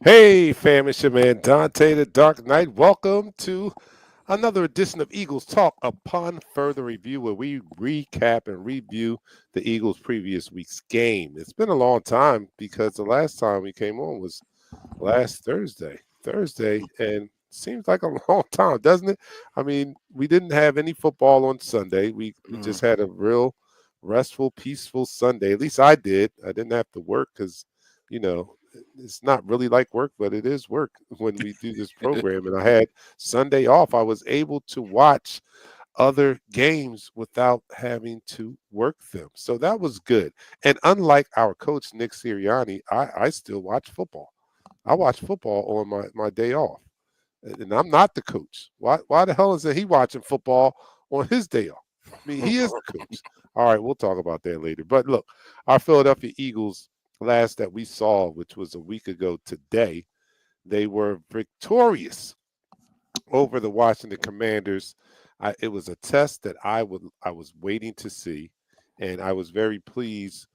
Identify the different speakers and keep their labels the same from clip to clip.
Speaker 1: Hey, fam, it's your man Dante the Dark Knight. Welcome to another edition of Eagles Talk upon further review, where we recap and review the Eagles' previous week's game. It's been a long time because the last time we came on was last Thursday. And seems like a long time, doesn't it? I mean, we didn't have any football on Sunday. We
Speaker 2: Mm.
Speaker 1: just had a real restful, peaceful Sunday. At least I did. I didn't have to work because, you know, it's not really like work, but it is work when we do this program. And I had Sunday off. I was able to watch other games without having to work them. So that was good. And unlike our coach, Nick Sirianni, I still watch football. I watch football on my day off. And I'm not the coach. Why the hell is he watching football on his day off? I mean, he is the coach. All right, we'll talk about that later. But look, our Philadelphia Eagles last that we saw, which was a week ago today, they were victorious over the Washington Commanders. It was a test that I was waiting to see, and I was very pleased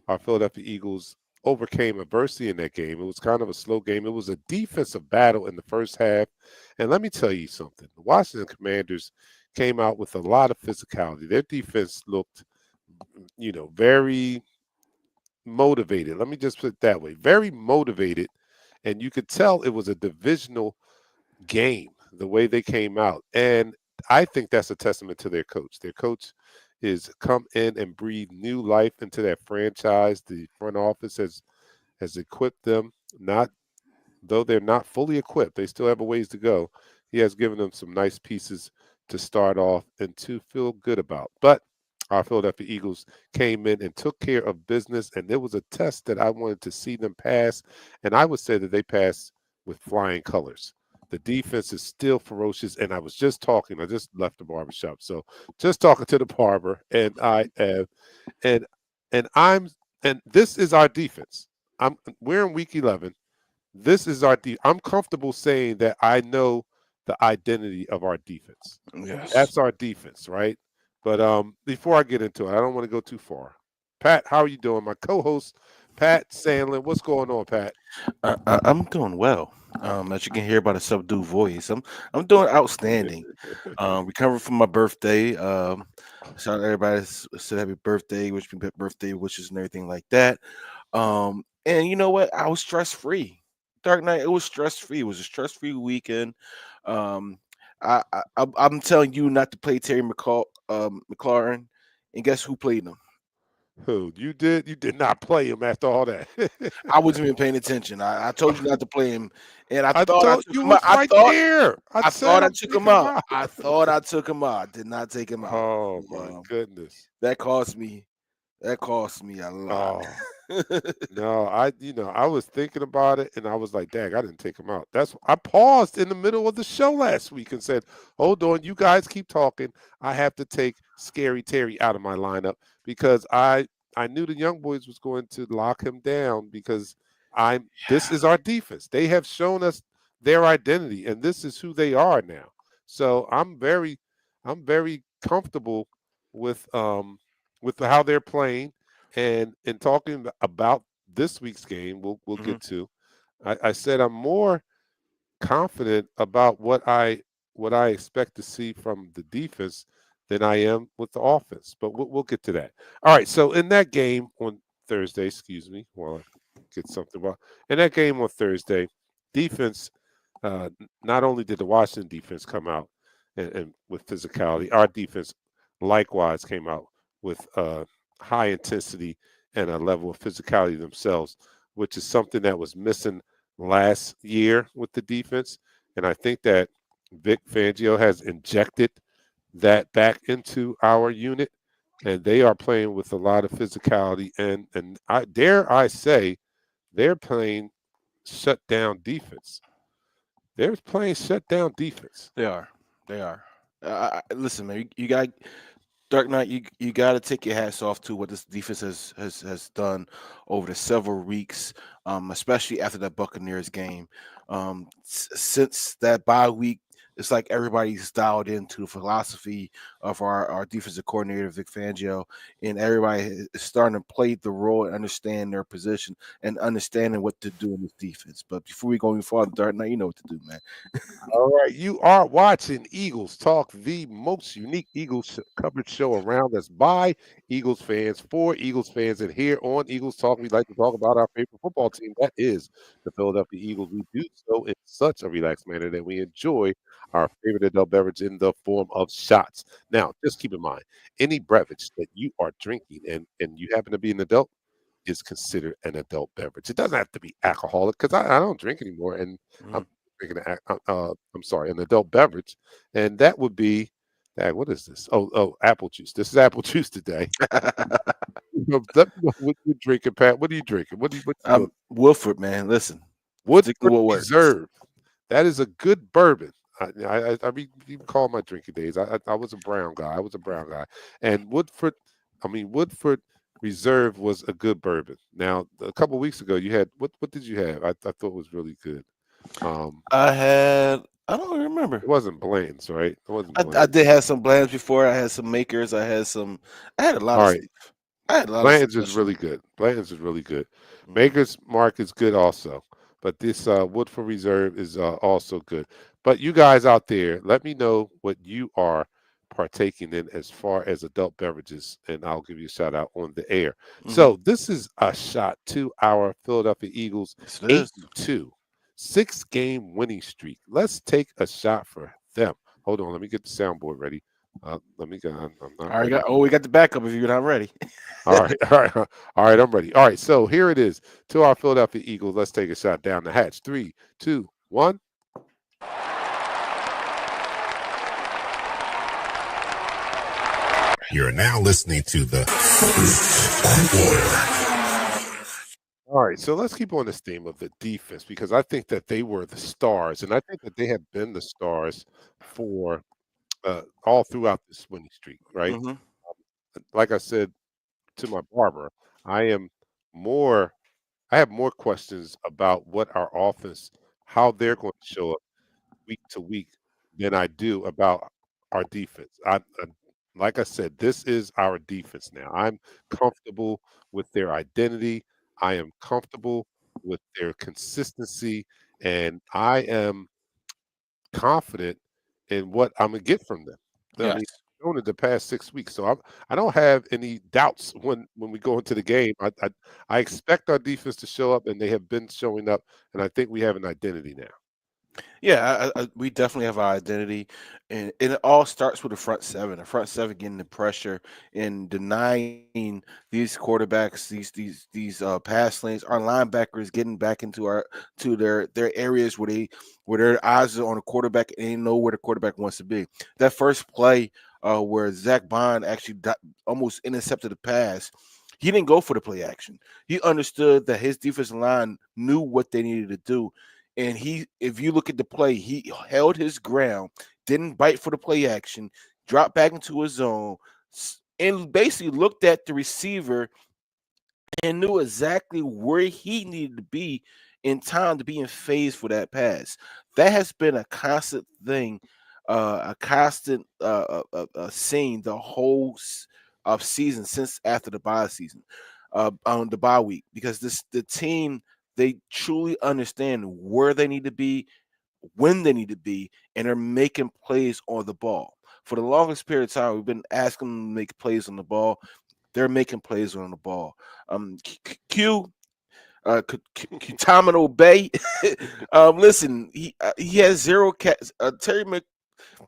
Speaker 1: our Philadelphia Eagles overcame adversity in that game. It was kind of a slow game. It was a defensive battle in the first half. And let me tell you something. The Washington Commanders came out with a lot of physicality. Their defense looked, very motivated. Let me just put it that way. Very motivated. And you could tell it was a divisional game, the way they came out. And I think that's a testament to their coach. Their coach is come in and breathe new life into that franchise. The front office has equipped them, not though they're not fully equipped, they still have a ways to go. He has given them some nice pieces to start off and to feel good about. But our Philadelphia Eagles came in and took care of business, and there was a test that I wanted to see them pass, and I would say that they passed with flying colors. The defense is still ferocious, and I was just talking. I just left the barbershop, so just talking to the barber, and and and I'm and this is our defense. We're in week 11. This is I'm comfortable saying that I know the identity of our defense.
Speaker 2: Yes.
Speaker 1: That's our defense, right? But before I get into it, I don't want to go too far. Pat, how are you doing? My co-host, Pat Sandlin. What's going on, Pat?
Speaker 2: I'm doing well. As you can hear by the subdued voice, I'm doing outstanding. Recovering from my birthday. Shout out to everybody said happy birthday, wish me birthday wishes and everything like that. And you know what? I was stress free. Dark Night. It was stress free. It was a stress free weekend. Um, I'm telling you not to play Terry McLaurin, and guess who played him?
Speaker 1: Who you did? You did not play him after all that.
Speaker 2: I wasn't even paying attention. I told you not to play him, and I
Speaker 1: I
Speaker 2: thought I
Speaker 1: told
Speaker 2: took
Speaker 1: you
Speaker 2: him out.
Speaker 1: was right there. I
Speaker 2: I
Speaker 1: said
Speaker 2: thought I
Speaker 1: I'm
Speaker 2: took him
Speaker 1: taking him
Speaker 2: out.
Speaker 1: out.
Speaker 2: I thought I took him out. I did not take him out.
Speaker 1: Oh my goodness.
Speaker 2: That cost me. That cost me a lot.
Speaker 1: Oh. No, I was thinking about it and I was like, dang, I didn't take him out. I paused in the middle of the show last week and said, hold on, you guys keep talking. I have to take Scary Terry out of my lineup because I knew the young boys was going to lock him down because this is our defense. They have shown us their identity and this is who they are now. So I'm very comfortable with how they're playing and in talking about this week's game, we'll
Speaker 2: Mhm.
Speaker 1: get to. I said I'm more confident about what I expect to see from the defense than I am with the offense. But we'll get to that. All right. So in that game on Thursday, excuse me, while I get something about in that game on Thursday, defense. Not only did the Washington defense come out and with physicality, our defense likewise came out with high intensity and a level of physicality themselves, which is something that was missing last year with the defense. And I think that Vic Fangio has injected that back into our unit, and they are playing with a lot of physicality. And I say they're playing shut down defense. They're playing shut down defense.
Speaker 2: They are. They are. Listen, man. You got Dark Knight. You got to take your hats off to what this defense has done over the several weeks, especially after that Buccaneers game. Since that bye week, it's like everybody's dialed into the philosophy of our defensive coordinator Vic Fangio, and everybody is starting to play the role and understand their position and understanding what to do in this defense. But before we go any farther, Dart, now you know what to do, man.
Speaker 1: All right, you are watching Eagles Talk, the most unique Eagles coverage show around. That's by Eagles fans for Eagles fans. And here on Eagles Talk, we like to talk about our favorite football team. That is the Philadelphia Eagles. We do so in such a relaxed manner that we enjoy our favorite adult beverage in the form of shots. Now, just keep in mind, any beverage that you are drinking and you happen to be an adult is considered an adult beverage. It doesn't have to be alcoholic because I don't drink anymore, and I'm
Speaker 2: Mhm.
Speaker 1: drinking I'm sorry, an adult beverage, and that would be, what is this? Oh, apple juice. This is apple juice today. Let me know what you're drinking, Pat. What are you drinking? What you doing?
Speaker 2: Wilford, man. Listen, stick to
Speaker 1: Woodford
Speaker 2: what works.
Speaker 1: Reserve. That is a good bourbon. I mean, you can call my drinking days. I was a brown guy. I was a brown guy, and Woodford Reserve was a good bourbon. Now, a couple weeks ago, you had what did you have? I thought was really good. Um,
Speaker 2: I don't remember.
Speaker 1: it wasn't Bland's, right? It wasn't
Speaker 2: I
Speaker 1: Bland.
Speaker 2: did have some blends before. I had some makers. I had a lot
Speaker 1: All
Speaker 2: of
Speaker 1: right,
Speaker 2: stuff. I had a lot of stuff
Speaker 1: Blanton's is
Speaker 2: last year.
Speaker 1: really good. Blanton's is really good.
Speaker 2: Mhm.
Speaker 1: Maker's Mark is good also, but this Woodford Reserve is also good. But you guys out there, let me know what you are partaking in as far as adult beverages, and I'll give you a shout out on the air.
Speaker 2: Mhm.
Speaker 1: So this is a shot to our Philadelphia Eagles,
Speaker 2: Yes, it
Speaker 1: eight
Speaker 2: is.
Speaker 1: and two, 6 game winning streak. Let's take a shot for them. Hold on, let me get the soundboard ready. Let me go. I'm not
Speaker 2: All right,
Speaker 1: ready.
Speaker 2: we got the backup if you're not ready.
Speaker 1: All right, all right, all right. I'm ready. All right, so here it is to our Philadelphia Eagles. Let's take a shot down the hatch. Three, two, one.
Speaker 3: You're now listening to the
Speaker 1: All right, so let's keep on this theme of the defense because I think that they were the stars, and I think that they have been the stars for all throughout this winning streak. Right?
Speaker 2: Hmm.
Speaker 1: Like I said to my barber, I am more. I have more questions about what our offense, how they're going to show up week to week than I do about our defense. Like I said, this is our defense now. I'm comfortable with their identity. I am comfortable with their consistency, and I am confident in what I'm gonna get from them. I
Speaker 2: Yes.
Speaker 1: mean, shown in the past 6 weeks, so I don't have any doubts when we go into the game. I expect our defense to show up, and they have been showing up, and I think we have an identity now.
Speaker 2: Yeah, we definitely have our identity, and it all starts with the front seven. The front seven getting the pressure and denying these quarterbacks, these pass lanes. Our linebackers getting back into their areas where their eyes are on the quarterback and they know where the quarterback wants to be. That first play, where Zach Bond actually almost intercepted the pass. He didn't go for the play action. He understood that his defensive line knew what they needed to do, and if you look at the play, he held his ground, didn't bite for the play action, dropped back into his zone, and basically looked at the receiver and knew exactly where he needed to be in time to be in phase for that pass. That has been a constant thing, a constant scene the whole of season since after the bye season, on the bye week, because the team, they truly understand where they need to be, when they need to be, and they're making plays on the ball. For the longest period of time, we've been asking them to make plays on the ball. They're making plays on the ball. Q, Tamino Bay. Listen, he has zero catch.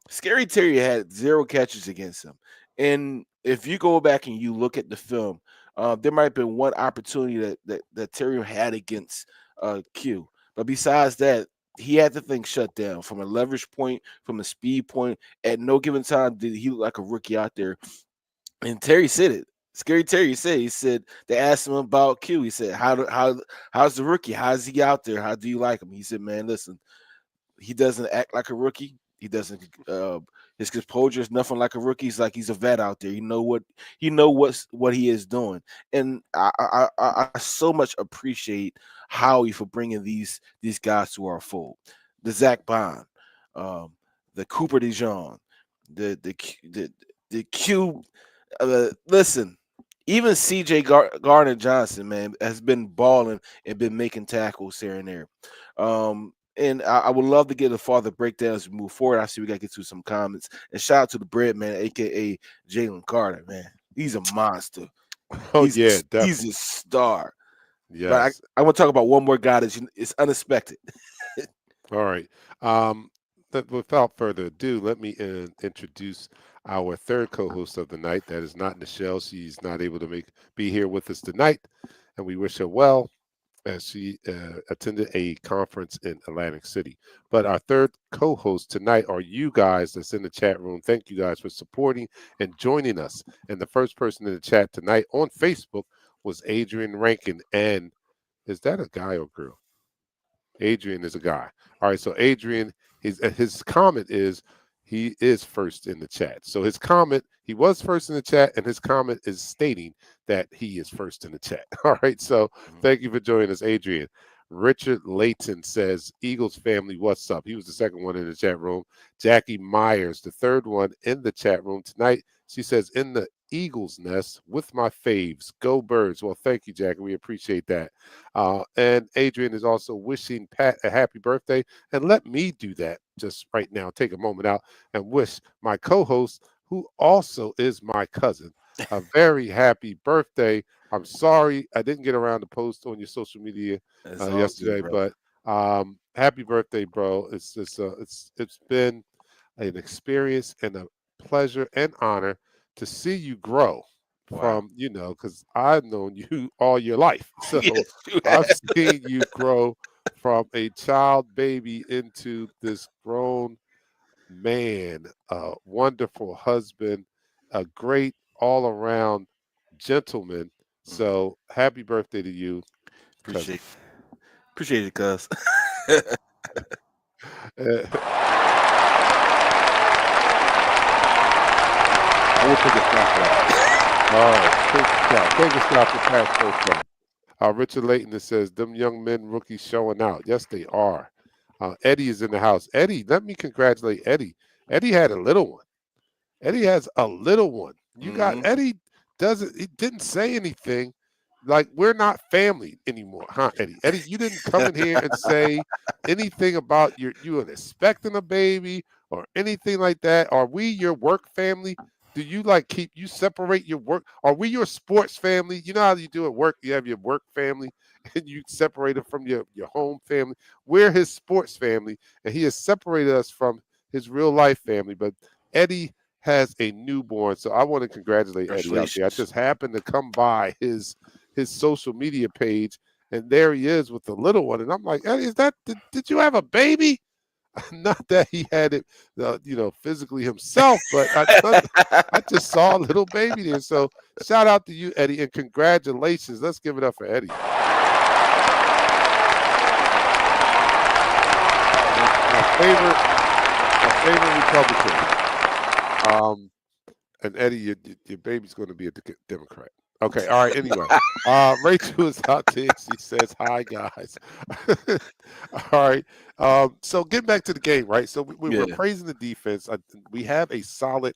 Speaker 2: Scary Terry had zero catches against him. And if you go back and you look at the film, there might have been one opportunity that Terry had against Q. But besides that, he had the thing shut down from a leverage point, from a speed point. At no given time did he look like a rookie out there. And Terry said it. Scary Terry said, they asked him about Q. He said, how's the rookie? How's he out there? How do you like him? He said, man, listen, he doesn't act like a rookie. He doesn't. His composure is nothing like a rookie. He's like he's a vet out there. What he is doing, and I so much appreciate Howie for bringing these guys to our fold. The Zach Bond, um, the Cooper DeJean, the The Q. Listen, even CJ Gardner Johnson, man, has been balling and been making tackles here and there. And I would love to get a farther breakdown as we move forward. I see we got to get to some comments. And shout out to the bread man, aka Jalen Carter, man. He's a monster.
Speaker 1: Oh yeah,
Speaker 2: He's
Speaker 1: definitely.
Speaker 2: a star. But
Speaker 1: Yes.
Speaker 2: I want to talk about one more guy that's it's unexpected.
Speaker 1: All right. Um, without further ado, let me introduce our third co-host of the night. That is not Nichelle. She's not able to be here with us tonight, and we wish her well as she attended a conference in Atlantic City. But our third co-host tonight are you guys that's in the chat room. Thank you guys for supporting and joining us. And the first person in the chat tonight on Facebook was Adrian Rankin. And is that a guy or girl? Adrian is a guy. All right, so Adrian, his comment is he is first in the chat. So his comment, he was first in the chat, and his comment is stating that he is first in the chat. All right, so
Speaker 2: Mhm.
Speaker 1: thank you for joining us, Adrian. Richard Layton says, Eagles family, what's up? He was the second one in the chat room. Jackie Myers, the third one in the chat room tonight. She says, in the Eagles nest with my faves. Go Birds. Well, thank you, Jackie. We appreciate that. And Adrian is also wishing Pat a happy birthday. And let me do that just right now. Take a moment out and wish my co host, who also is my cousin, a very happy birthday. I'm sorry I didn't get around to post on your social media
Speaker 2: That's all good,
Speaker 1: yesterday,
Speaker 2: bro.
Speaker 1: but happy birthday, bro. It's been an experience and a pleasure and honor to see you grow
Speaker 2: Wow.
Speaker 1: from, because I've known you all your life. So
Speaker 2: Yes, you
Speaker 1: I've
Speaker 2: have.
Speaker 1: seen you grow from a child baby into this grown man, a wonderful husband, a great all around gentleman.
Speaker 2: Mhm.
Speaker 1: So happy birthday to you, cousin.
Speaker 2: Appreciate appreciate it, cuz. I will take a shot for that.
Speaker 1: All right, take a shot. Take a shot for Pat's birthday. Richard Layton that says, them young men rookies showing out. Yes, they are. Eddie is in the house. Eddie, let me congratulate Eddie. Eddie had a little one. Eddie has a little one. You got
Speaker 2: Hmm.
Speaker 1: Eddie doesn't he didn't say anything. Like we're not family anymore, huh, Eddie? Eddie, you didn't come in here and say anything about you and expecting a baby or anything like that. Are we your work family? Do you like keep you separate your work? Are we your sports family? You know how you do at work? You have your work family and you separate it from your home family. We're his sports family, and he has separated us from his real life family. But Eddie has a newborn. So I want to congratulate Eddie out there. I
Speaker 2: Congratulations.
Speaker 1: just happened to come by his social media page, and there he is with the little one. And I'm like, Eddie, did you have a baby? Not that he had it, physically himself, but I just saw a little baby there. So shout out to you, Eddie, and congratulations. Let's give it up for Eddie. My favorite Republican. Um, and Eddie, your baby's going to be a Democrat. Okay, all right. Anyway, Rachel is out there. She says, "Hi, guys." All right. So getting back to the game, right? So we're
Speaker 2: Yeah.
Speaker 1: praising the defense. We have a solid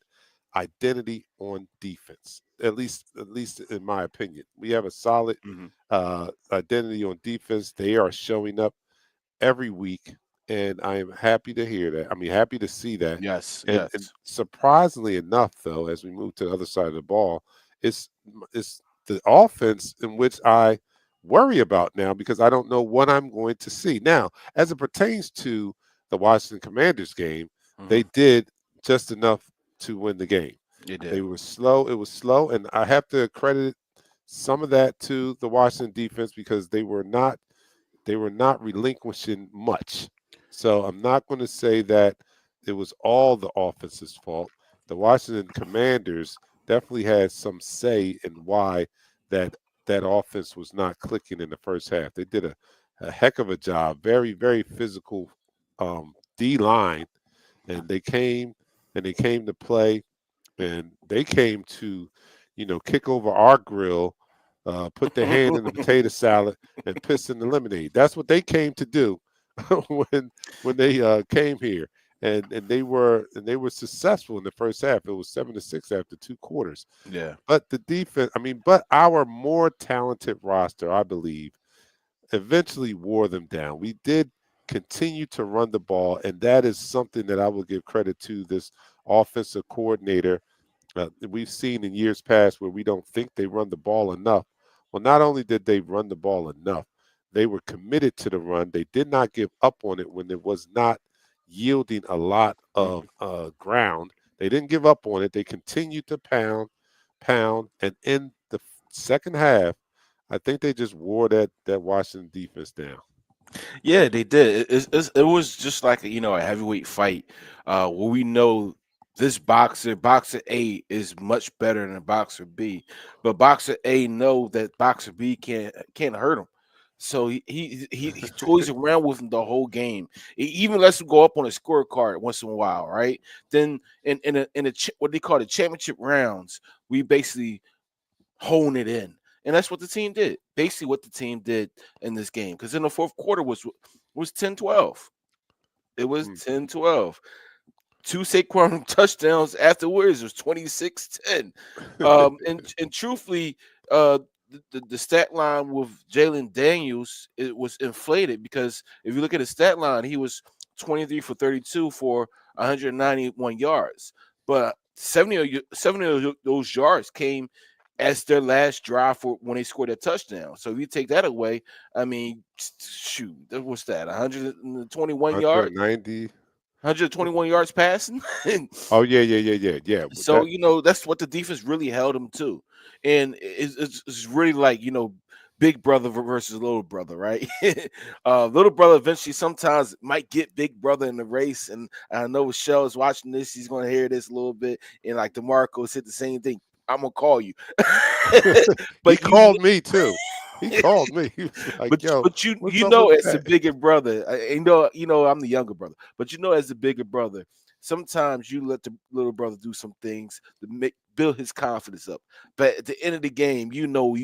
Speaker 1: identity on defense. At least in my opinion, we have a solid
Speaker 2: Hmm.
Speaker 1: identity on defense. They are showing up every week, and I am happy to hear that. I mean, happy to see that.
Speaker 2: Yes.
Speaker 1: And
Speaker 2: Yes.
Speaker 1: surprisingly enough, though, as we move to the other side of the ball, it's the offense in which I worry about now because I don't know what I'm going to see. Now, as it pertains to the Washington Commanders game,
Speaker 2: Hmm.
Speaker 1: they did just enough to win the game.
Speaker 2: You
Speaker 1: They
Speaker 2: did.
Speaker 1: were slow. It was slow, and I have to credit some of that to the Washington defense because they were not relinquishing much. So I'm not going to say that it was all the offense's fault. The Washington Commanders definitely had some say in why that that offense was not clicking in the first half. They did a heck of a job, very very physical D line, and they came to play and they came to, kick over our grill, put their hand in the potato salad, and piss in the lemonade. That's what they came to do when when they came here. and they were successful in the first half. It was 7-6 after 2 quarters.
Speaker 2: Yeah.
Speaker 1: But the defense, I mean, but our more talented roster, I believe, eventually wore them down. We did continue to run the ball, and that is something that I will give credit to this offensive coordinator. We've seen in years past where we don't think they run the ball enough. Well, not only did they run the ball enough, they were committed to the run. They did not give up on it when it was not yielding a lot of
Speaker 2: Mhm.
Speaker 1: ground. They didn't give up on it. They continued to pound, pound, and in the second half, I think they just wore that Washington defense down.
Speaker 2: Yeah, they did. It was just like a heavyweight fight, where we know this boxer A, is much better than boxer B, but boxer A know that boxer B can't hurt him, so he toys around with him the whole game. He even lets him go up on a scorecard once in a while, right? Then what they call the championship rounds, we basically hone it in. And that's what the team did. Basically, what the team did in this game. Because in the fourth quarter was 10-12. It was
Speaker 1: Mm.
Speaker 2: 10-12. Two Saquon touchdowns afterwards. It was 26-10. And truthfully, the stat line with Jalen Daniels, it was inflated, because if you look at his stat line, he was 23 for 32 for 191 yards. But 70 of those yards came as their last drive for when they scored a touchdown. So if you take that away, I mean, shoot, what's that? 121 yards,
Speaker 1: 190.
Speaker 2: 121 yards passing.
Speaker 1: Oh yeah, yeah, yeah, yeah, yeah. But
Speaker 2: So that's what the defense really held him to, and it's really like big brother versus little brother, right? Little brother eventually sometimes might get big brother in the race, and I know Michelle is watching this; he's going to hear this a little bit, and like DeMarco said the same thing. I'm gonna call you,
Speaker 1: he
Speaker 2: but you
Speaker 1: called me too. He called me. He was like,
Speaker 2: but
Speaker 1: "Yo,
Speaker 2: but you
Speaker 1: what's
Speaker 2: you
Speaker 1: up
Speaker 2: know
Speaker 1: with
Speaker 2: as the
Speaker 1: that?"
Speaker 2: bigger brother, I'm the younger brother, but as the bigger brother, sometimes you let the little brother do some things to make build his confidence up. But at the end of the game, you no,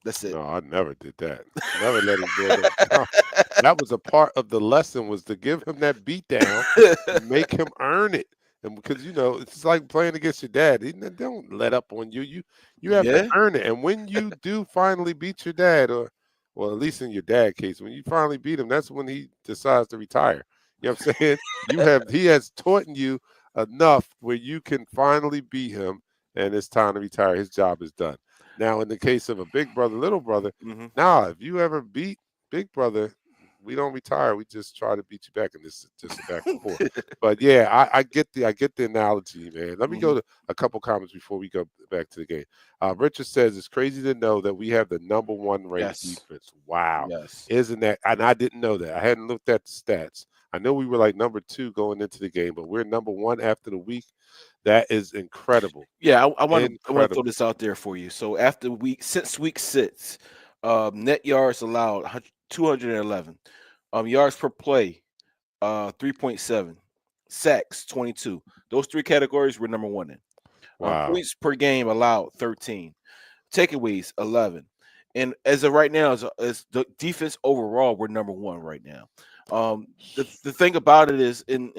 Speaker 2: that's it.
Speaker 1: No, I never did that. Never let him build up. That was a part of the lesson, was to give him that beat down and make him earn it. And because it's like playing against your dad. They don't let up on you. You have to
Speaker 2: Yeah,
Speaker 1: earn it. And when you do finally beat your dad, or well, at least in your dad case, when you finally beat him, that's when he decides to retire. You know what I'm saying? He has taught you enough where you can finally beat him, and it's time to retire. His job is done. Now, in the case of a big brother, little brother,
Speaker 2: hmm
Speaker 1: nah, if you ever beat big brother, we don't retire. We just try to beat you back, and this is just a back and forth. But yeah, I get the analogy, man. Let me
Speaker 2: hmm
Speaker 1: go to a couple comments before we go back to the game. Richard says it's crazy to know that we have the number one ranked
Speaker 2: yes,
Speaker 1: defense. Wow,
Speaker 2: yes.
Speaker 1: isn't that? And I didn't know that. I hadn't looked at the stats. I know we were like number two going into the game, but we're number one after the week. That is incredible,
Speaker 2: Yeah, I want to throw
Speaker 1: incredible.
Speaker 2: this out there for you. So since week 6, net yards allowed 211, yards per play 3.7, sacks 22. Those three categories were number one in.
Speaker 1: Wow.
Speaker 2: Points per game allowed 13, takeaways 11. And as of right now, as the defense overall, we're number one right now. The thing about it is, and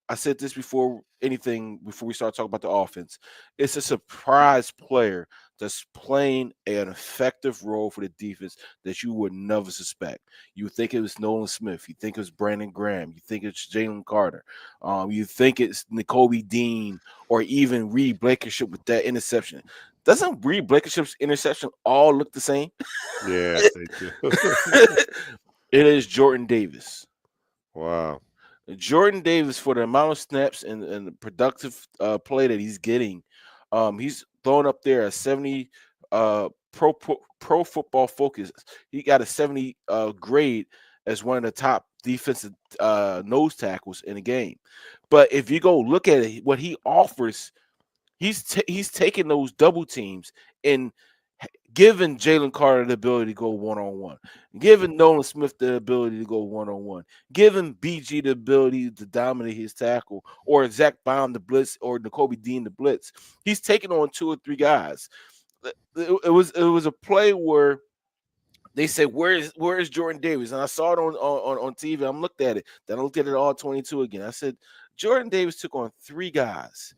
Speaker 2: I said this before we start talking about the offense, it's a surprise player that's playing an effective role for the defense that you would never suspect. You would think it was Nolan Smith, you think it was Brandon Graham, you think it's Jalen Carter, you think it's N'Kobe Dean, or even Reed Blankenship with that interception. Doesn't Reed Blankenship's interception all look the same?
Speaker 1: Yeah, they do.
Speaker 2: It is Jordan Davis.
Speaker 1: Wow.
Speaker 2: Jordan Davis, for the amount of snaps and the productive play that he's getting, he's throwing up there a 70 pro football focus. He got a 70 grade as one of the top defensive nose tackles in the game. But if you go look at it, what he offers, he's taking those double teams and giving Jalen Carter the ability to go one on one, giving Nolan Smith the ability to go one on one, giving BG the ability to dominate his tackle, or Zach Baum the blitz, or N'Kobe Dean the blitz. He's taking on two or three guys. It was a play where They said, where is Jordan Davis? And I saw it on TV. I'm looked at it. Then I looked at it all 22 again. I said, Jordan Davis took on three guys.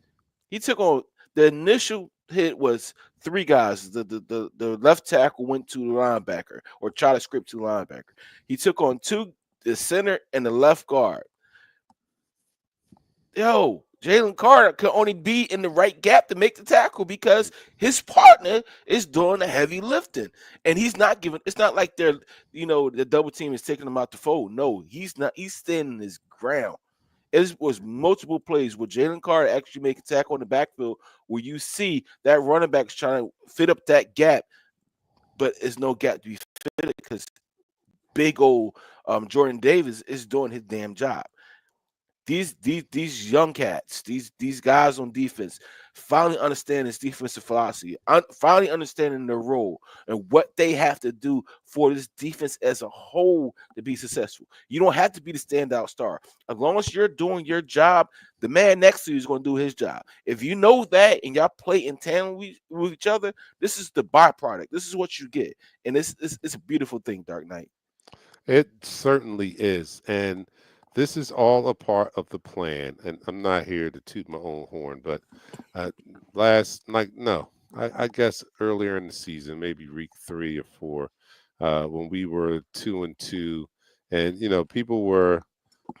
Speaker 2: He took on the initial hit was three guys. The left tackle went to the linebacker or tried to script to the linebacker. He took on two, the center and the left guard. Yo, Jalen Carter could only be in the right gap to make the tackle because his partner is doing the heavy lifting, and he's not giving. It's not like they're, the double team is taking him out the fold. No, he's not. He's standing his ground. It was multiple plays where Jalen Carter actually make a tackle in the backfield where you see that running back's trying to fit up that gap, but it's no gap to be fitted because big old Jordan Davis is doing his damn job. These young cats, these guys on defense, finally understand this defensive philosophy, finally understanding their role and what they have to do for this defense as a whole to be successful. You don't have to be the standout star. As long as you're doing your job, the man next to you is going to do his job. If you know that and y'all play in tandem with each other, this is the byproduct. This is what you get, and it's a beautiful thing, Dark Knight.
Speaker 1: It certainly is. And this is all a part of the plan. And I'm not here to toot my own horn, but uh, no, I guess earlier in the season, maybe week 3 or 4, when we were 2-2, and, people were,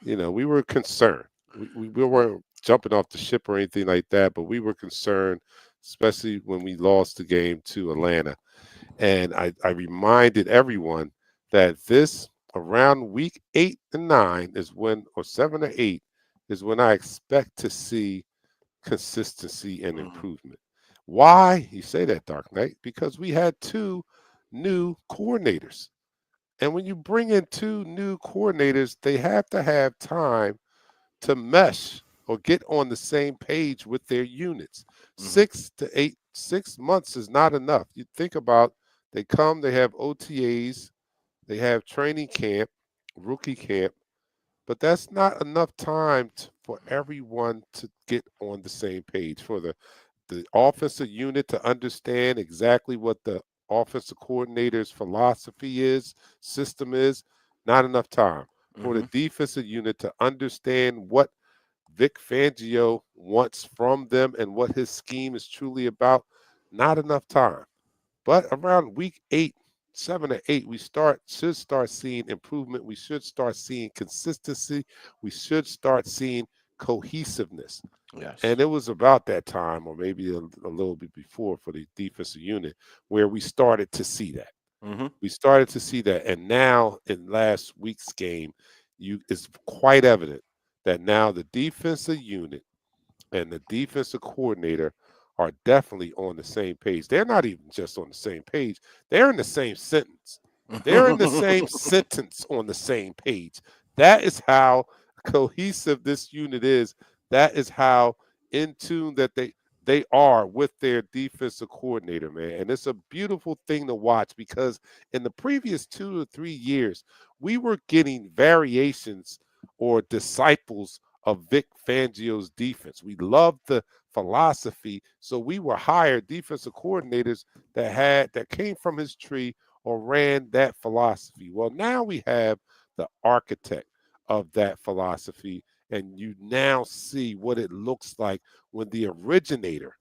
Speaker 1: we were concerned. We weren't jumping off the ship or anything like that, but we were concerned, especially when we lost the game to Atlanta. And I reminded everyone that this around week 8 and 9 is when, or 7 or 8, is when I expect to see consistency and
Speaker 2: Mhm.
Speaker 1: improvement. Why? You say that, Dark Knight? Because we had 2 new coordinators. And when you bring in 2 new coordinators, they have to have time to mesh or get on the same page with their units.
Speaker 2: Mhm.
Speaker 1: 6 months is not enough. You think about, they come, they have OTAs, they have training camp, rookie camp, but that's not enough time for everyone to get on the same page, for the offensive unit to understand exactly what the offensive coordinator's philosophy is, system is. Not enough time for the
Speaker 2: Mhm.
Speaker 1: defensive unit to understand what Vic Fangio wants from them and what his scheme is truly about. Not enough time. But around week 8, 7 or 8, we should start seeing improvement. We should start seeing consistency. We should start seeing cohesiveness.
Speaker 2: Yes.
Speaker 1: And it was about that time, or maybe a little bit before, for the defensive unit, where we started to see that.
Speaker 2: Mhm.
Speaker 1: We started to see that. And now in last week's game, it's quite evident that now the defensive unit and the defensive coordinator are definitely on the same page. They're not even just on the same page, they're in the same sentence. They're in the same sentence on the same page. That is how cohesive this unit is. That is how in tune that they are with their defensive coordinator, man. And it's a beautiful thing to watch, because in the previous 2 or 3 years, we were getting variations or disciples of Vic Fangio's defense. We loved the philosophy, so we were hired defensive coordinators that came from his tree or ran that philosophy. Well, now we have the architect of that philosophy, and you now see what it looks like when the originator,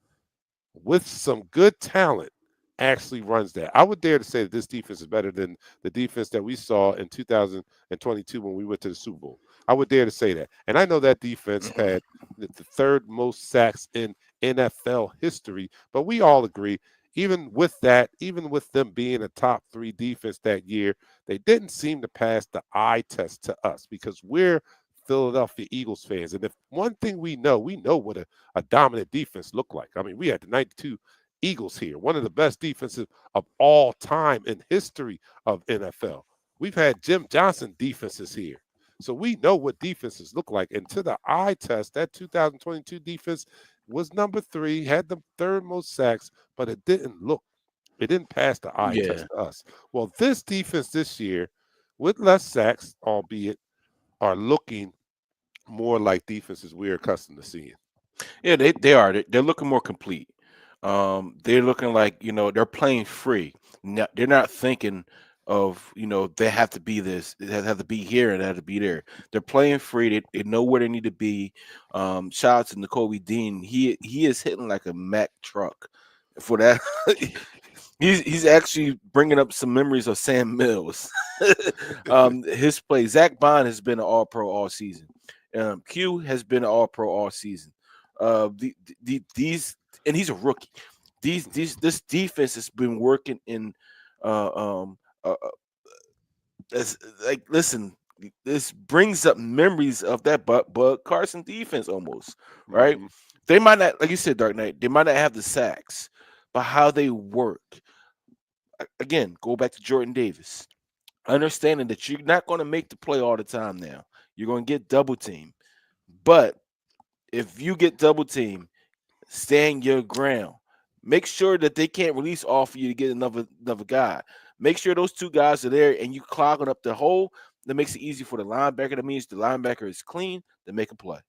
Speaker 1: with some good talent, actually runs that. I would dare to say that this defense is better than the defense that we saw in 2022 when we went to the Super Bowl. I would dare to say that. And I know that defense had the third most sacks in NFL history, but we all agree, even with that, even with them being a top 3 defense that year, they didn't seem to pass the eye test to us, because we're Philadelphia Eagles fans. And if one thing we know what a dominant defense look like. I mean, we had the 92 Eagles here, one of the best defenses of all time in history of NFL. We've had Jim Johnson defenses here. So we know what defenses look like. And to the eye test, that 2022 defense was number 3, had the third most sacks, but it didn't pass the eye
Speaker 2: Yeah.
Speaker 1: test to us. Well, this defense this year, with less sacks, albeit, are looking more like defenses we're accustomed to seeing.
Speaker 2: Yeah, they are. They're looking more complete. They're looking like they're playing free. They're not thinking of they have to be this, they have to be here, and they have to be there. They're playing free. They know where they need to be. Shout out to N'Kobe Dean. He is hitting like a Mack truck for that. He's actually bringing up some memories of Sam Mills. His play. Zach Bond has been an All Pro all season. Q has been an All Pro all season. These, and he's a rookie. This defense has been working in. Uh, um, uh, uh, as, like, listen, this brings up memories of that Bud Carson defense almost, right?
Speaker 1: Hmm.
Speaker 2: They might not, like you said, Dark Knight. They might not have the sacks, but how they work. Again, go back to Jordan Davis. Understanding that you're not going to make the play all the time now. You're going to get double team. But if you get double team, stand your ground. Make sure that they can't release off of you to get another guy. Make sure those two guys are there and you clogging up the hole. That makes it easy for the linebacker. That means the linebacker is clean to make a play.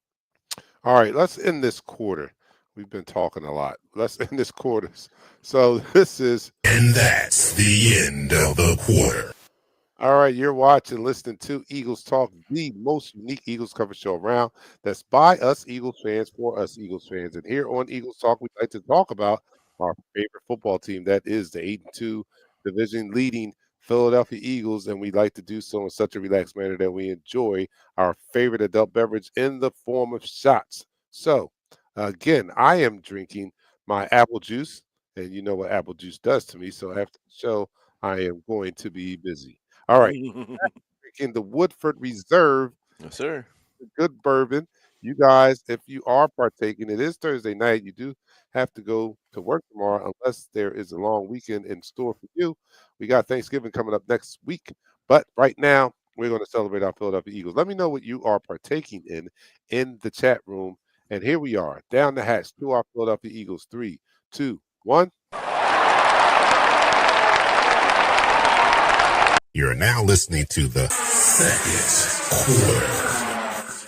Speaker 1: All right, let's end this quarter. We've been talking a lot. Let's end this quarter. So this is
Speaker 3: And that's the end of the quarter.
Speaker 1: all right. You're watching, listening to Eagles Talk, the most unique Eagles coverage show around. That's by us Eagles fans for us Eagles fans. And here on Eagles Talk, we like to talk about our favorite football team. That is the 8-2 division leading Philadelphia Eagles, and we like to do so in such a relaxed manner that we enjoy our favorite adult beverage in the form of shots. So, again, I am drinking my apple juice, and you know what apple juice does to me. So after the show, I am going to be busy. All right, drinking the Woodford Reserve,
Speaker 2: Yes, sir.
Speaker 1: good bourbon. You guys, if you are partaking, it is Thursday night. You do have to go to work tomorrow, unless there is a long weekend in store for you. We got Thanksgiving coming up next week, but right now we're going to celebrate our Philadelphia Eagles. Let me know what you are partaking in the chat room. And here we are, down the hatch to our Philadelphia Eagles. 3, 2, 1.
Speaker 3: You're now listening to the second quarter.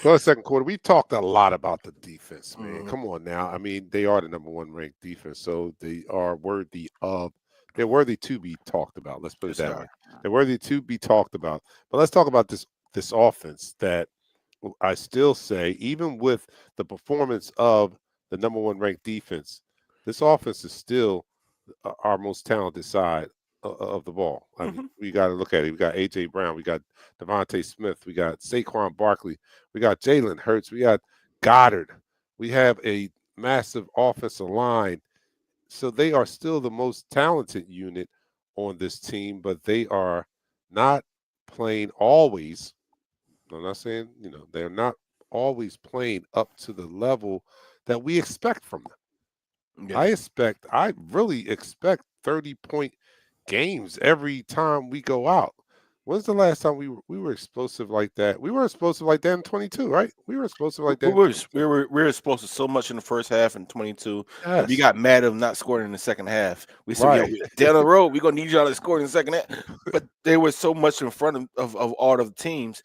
Speaker 1: So the second quarter, we've talked a lot about the defense, man.
Speaker 2: Mhm.
Speaker 1: Come on now. I mean, they are the number one ranked defense, so they're worthy to be talked about. Let's put it
Speaker 2: Yes, they
Speaker 1: that way.
Speaker 2: are.
Speaker 1: They're worthy to be talked about. But let's talk about this offense that I still say, even with the performance of the number one ranked defense, this offense is still our most talented side of the ball. I mean,
Speaker 2: Mhm.
Speaker 1: we got to look at it. We got AJ Brown, we got Devontae Smith, we got Saquon Barkley, we got Jalen Hurts, we got Goddard. We have a massive offensive line. So they are still the most talented unit on this team, but they are not playing always. I'm not saying, they're not always playing up to the level that we expect from them.
Speaker 2: Yeah.
Speaker 1: I really expect 30-point games every time we go out. When's the last time we were explosive like that? We were explosive like that in 22, right? We were explosive like that
Speaker 2: We
Speaker 1: in
Speaker 2: were
Speaker 1: 22.
Speaker 2: we were supposed to so much in the first half in 22 that we
Speaker 1: Yes,
Speaker 2: got mad at them not scoring in the second half. We said, "Yo,
Speaker 1: right.
Speaker 2: down the road, we're gonna need y'all to score in the second half." But they were so much in front of all of the teams,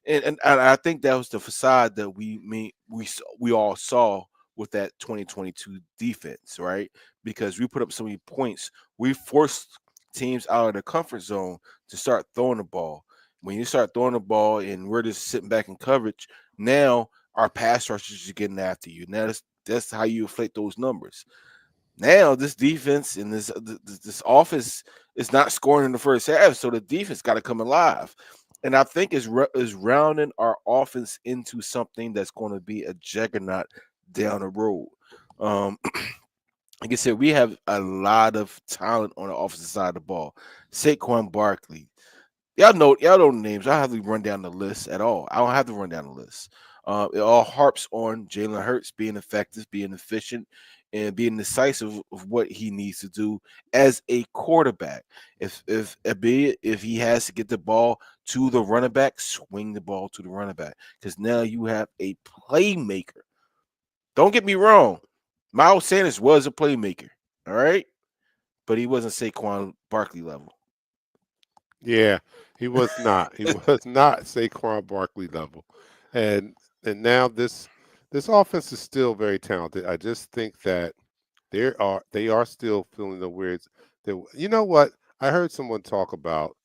Speaker 2: and I think that was the facade that we all saw with that 2022 defense, right? Because we put up so many points, we forced teams out of their comfort zone to start throwing the ball. When you start throwing the ball and we're just sitting back in coverage, now our pass rushers are getting after you. Now that's how you inflate those numbers. Now this defense and this offense is not scoring in the first half, so the defense got to come alive. And I think is rounding our offense into something that's going to be a juggernaut down the road. Um, like I said, we have a lot of talent on the offensive side of the ball. Saquon Barkley, y'all know the names. I don't have to run down the list at all. I don't have to run down the list. It all harps on Jalen Hurts being effective, being efficient, and being decisive of what he needs to do as a quarterback. If he has to get the ball to the running back, swing the ball to the running back, because now you have a playmaker. Don't get me wrong, Miles Sanders was a playmaker, all right, but he wasn't Saquon Barkley level.
Speaker 1: Yeah, he was not. He was not Saquon Barkley level. And now this offense is still very talented. I just think that they are still feeling the weird. You know what? I heard someone talk about.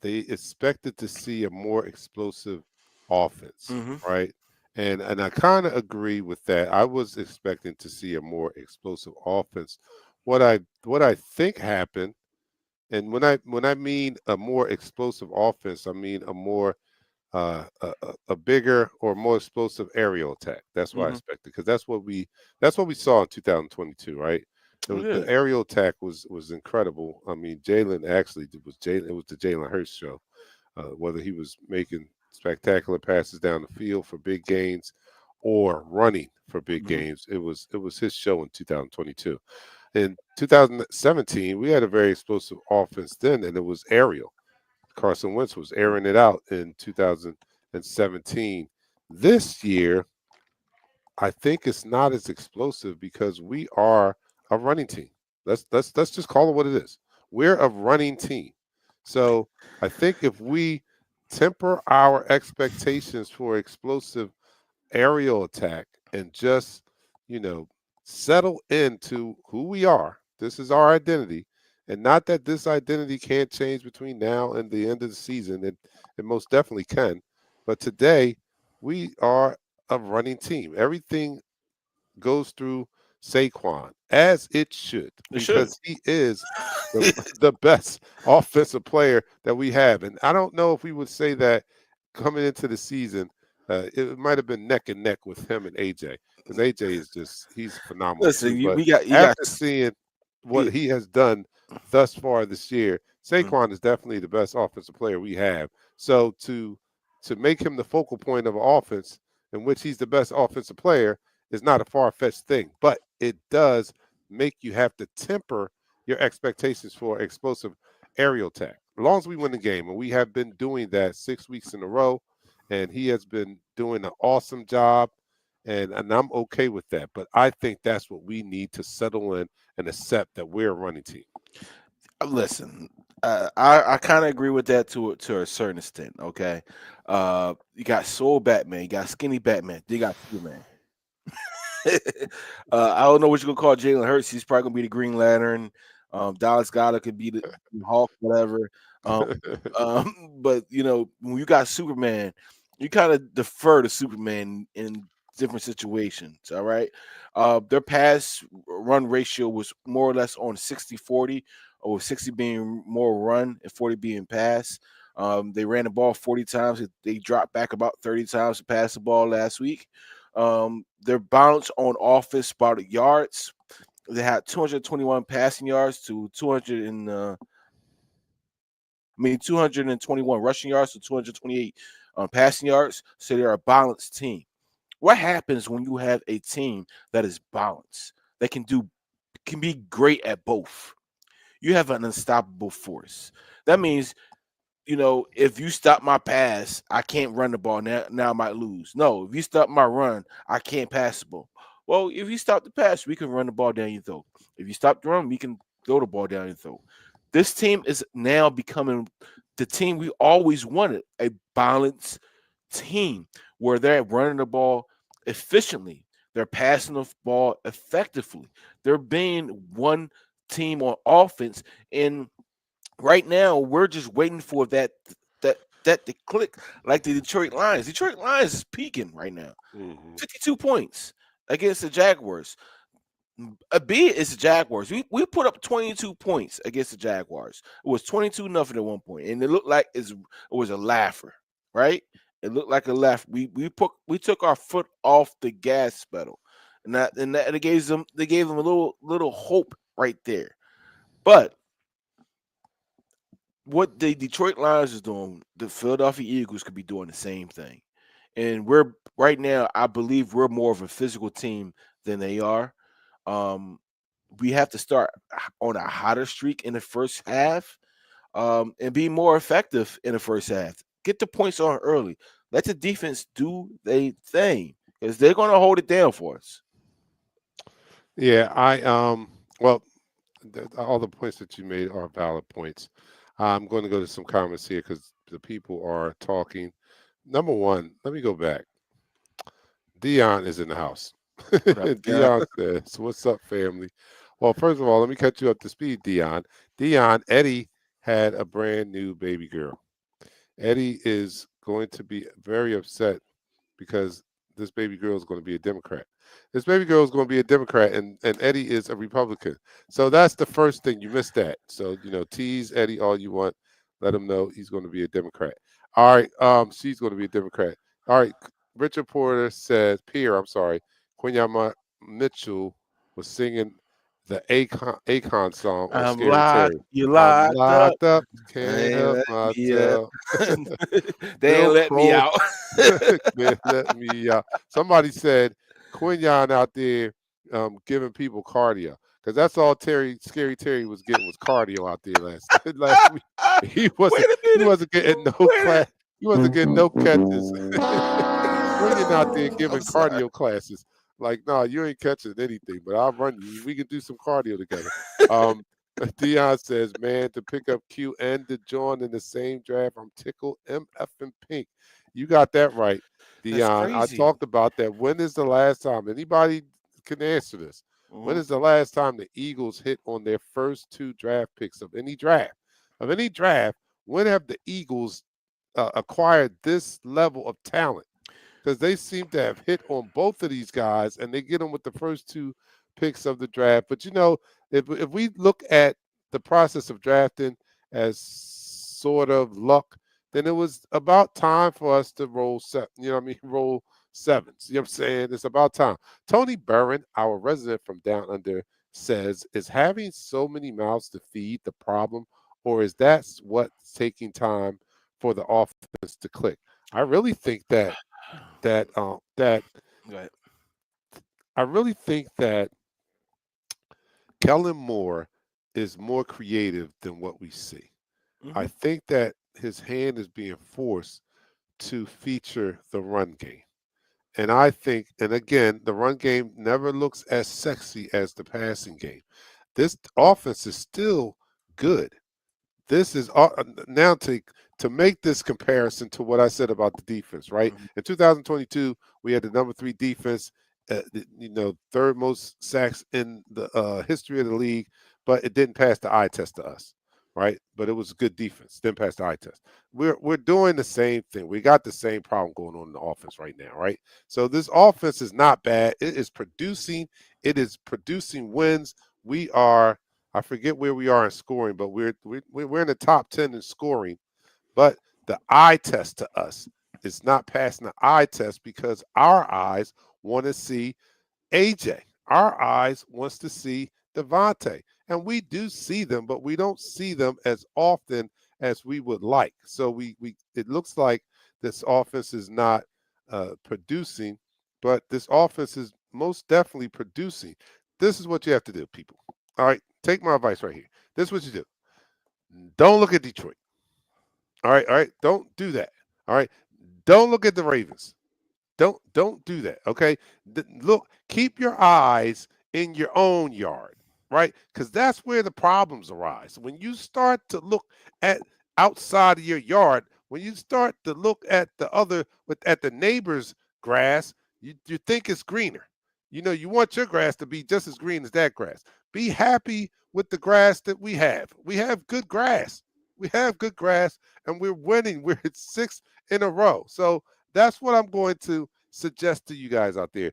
Speaker 1: they expected to see a more explosive offense,
Speaker 2: Hmm.
Speaker 1: right? And I kind of agree with that. I was expecting to see a more explosive offense. What I think happened, and when I mean a more explosive offense, I mean a more a bigger or more explosive aerial attack. That's what I
Speaker 2: Hmm.
Speaker 1: expected because that's what we saw in 2022, right?
Speaker 2: Oh
Speaker 1: The
Speaker 2: yeah.
Speaker 1: aerial attack was incredible. I mean, Jalen actually it was the Jalen Hurts show. Whether he was making spectacular passes down the field for big gains or running for big
Speaker 2: Hmm.
Speaker 1: gains, it was his show in 2022. In 2017, we had a very explosive offense then, and it was aerial. Carson Wentz was airing it out in 2017. This year, I think it's not as explosive because we are a running team. Let's just call it what it is. We're a running team. So I think if we temper our expectations for explosive aerial attack and just, you know, settle into who we are. This is our identity. And not that this identity can't change between now and the end of the season. It most definitely can. But today, we are a running team. Everything goes through Saquon as it should
Speaker 2: It should.
Speaker 1: because he is the the best offensive player that we have. And I don't know if we would say that coming into the season. It might have been neck and neck with him and AJ because AJ is just he's phenomenal too.
Speaker 2: Listen,
Speaker 1: But
Speaker 2: you got.
Speaker 1: after seeing
Speaker 2: Yeah.
Speaker 1: what he has done thus far this year,
Speaker 2: Mm.
Speaker 1: Saquon is definitely the best offensive player we have. So to make him the focal point of an offense in which he's the best offensive player is not a far fetched thing, but it does make you have to temper your expectations for explosive aerial attack. As long as we win the game, and we have been doing that 6 weeks in a row, and he has been doing an awesome job, and I'm okay with that. But I think that's what we need to settle in and accept that we're a running team.
Speaker 2: Listen, I kind of agree with that to a certain extent. Okay, you got Soul Batman, you got Skinny Batman, you got Superman. I don't know what you're gonna call Jalen Hurts. He's probably gonna be the Green Lantern. Dallas Goddard could be the Hulk, whatever. Um, but when you got Superman, you kind of defer to Superman in different situations. All right. Their pass run ratio was more or less on 60-40, or 60 being more run and 40 being pass. They ran the ball 40 times. They dropped back about 30 times to pass the ball last week. Their bounce on offense about yards. They had 221 passing yards to 221 rushing yards to 228 passing yards. So they're a balanced team. What happens when you have a team that is balanced, that can be great at both? You have an unstoppable force. That means, if you stop my pass, I can't run the ball. Now I might lose. No, if you stop my run, I can't pass the ball. Well, if you stop the pass, we can run the ball down your throat. If you stop the run, we can throw the ball down your throat. This team is now becoming the team we always wanted, a balanced team where they're running the ball efficiently. They're passing the ball effectively. They're being one team on offense. And right now, we're just waiting for that that to click, like the Detroit Lions. Detroit Lions is peaking right now.
Speaker 1: Hmm.
Speaker 2: 52 points against the Jaguars. A B is the Jaguars. We put up 22 points against the Jaguars. It was 22 nothing at one point, and it looked like it was a laugher, right? It looked like a laugh. We took our foot off the gas pedal, and it gave them a little hope right there. But what the Detroit Lions is doing, the Philadelphia Eagles could be doing the same thing. And we're right now, I believe we're more of a physical team than they are. Um, we have to start on a hotter streak in the first half, and be more effective in the first half. Get the points on early. Let the defense do their thing because they're going to hold it down for us.
Speaker 1: Yeah, well, all the points that you made are valid points. I'm going to go to some comments here because the people are talking. Number one, let me go back. Dion is in the house.
Speaker 2: What up, Dion?
Speaker 1: Dion says, "What's up, family?" Well, first of all, let me cut you up to speed, Dion. Dion, Eddie had a brand new baby girl. Eddie is going to be very upset because this baby girl is going to be a Democrat. This baby girl is going to be a Democrat, and Eddie is a Republican. So that's the first thing. You missed that. So, tease Eddie all you want. Let him know he's going to be a Democrat. All right. She's going to be a Democrat. All right. Richard Porter says, Pierre, I'm sorry. Quenya Mitchell was singing the Akon song on
Speaker 2: I'm
Speaker 1: Scary
Speaker 2: locked.
Speaker 1: Terry.
Speaker 2: You
Speaker 1: I'm
Speaker 2: locked up.
Speaker 1: locked up,
Speaker 2: They
Speaker 1: can't
Speaker 2: ain't
Speaker 1: help
Speaker 2: let me out.
Speaker 1: myself.
Speaker 2: They ain't
Speaker 1: Bill
Speaker 2: let me
Speaker 1: Cole
Speaker 2: out.
Speaker 1: can't let me out. Somebody said Quinyon out there giving people cardio because that's all Scary Terry was getting was cardio out there last last week. He wasn't
Speaker 2: Wait a
Speaker 1: he
Speaker 2: minute.
Speaker 1: wasn't getting no
Speaker 2: Wait a
Speaker 1: class. He wasn't getting no catches. Quinyon out there
Speaker 2: I'm
Speaker 1: giving
Speaker 2: sorry.
Speaker 1: cardio classes. Like, no, you ain't catching anything, but I'll run you. We can do some cardio together. Um, Dion says, man, to pick up Q and DeJohn in the same draft, I'm tickled MF and pink. You got that right,
Speaker 2: That's
Speaker 1: Dion. I
Speaker 2: crazy.
Speaker 1: talked about that. When is the last time? Anybody can answer this. When
Speaker 2: Mhm.
Speaker 1: is the last time the Eagles hit on their first two draft picks of any draft? Of any draft, when have the Eagles acquired this level of talent? Because they seem to have hit on both of these guys, and they get them with the first two picks of the draft. But if we look at the process of drafting as sort of luck, then it was about time for us to roll seven. You know what I mean? Roll sevens. You know what I'm saying? It's about time. Tony Burren, our resident from down under, says, "Is having so many mouths to feed the problem, or is that what's taking time for the offense to click?" I really think that
Speaker 2: Go ahead.
Speaker 1: I really think that Kellen Moore is more creative than what we see. I
Speaker 2: Hmm.
Speaker 1: think that his hand is being forced to feature the run game. And I think, and again, the run game never looks as sexy as the passing game. This offense is still good. This is now to make this comparison to what I said about the defense, right?
Speaker 2: Hmm.
Speaker 1: In 2022, we had the number 3 defense, third most sacks in the history of the league, but it didn't pass the eye test to us, right? But it was a good defense, didn't pass the eye test. We're doing the same thing. We got the same problem going on in the offense right now, right? So this offense is not bad. It is producing. It is producing wins. We are, I forget where we are in scoring, but we're in the top 10 in scoring. But the eye test to us is not passing the eye test because our eyes want to see AJ. Our eyes wants to see Devontae. And we do see them, but we don't see them as often as we would like. So we it looks like this offense is not producing, but this offense is most definitely producing. This is what you have to do, people. All right, take my advice right here. This is what you do. Don't look at Detroit. All right. Don't do that. All right. Don't look at the Ravens. Don't do that. Okay. Look, keep your eyes in your own yard, right? Because that's where the problems arise. When you start to look at outside of your yard, when you start to look at at the neighbor's grass, you think it's greener. You want your grass to be just as green as that grass. Be happy with the grass that we have. We have good grass. We have good grass, and we're winning. We're at 6 in a row. So that's what I'm going to suggest to you guys out there.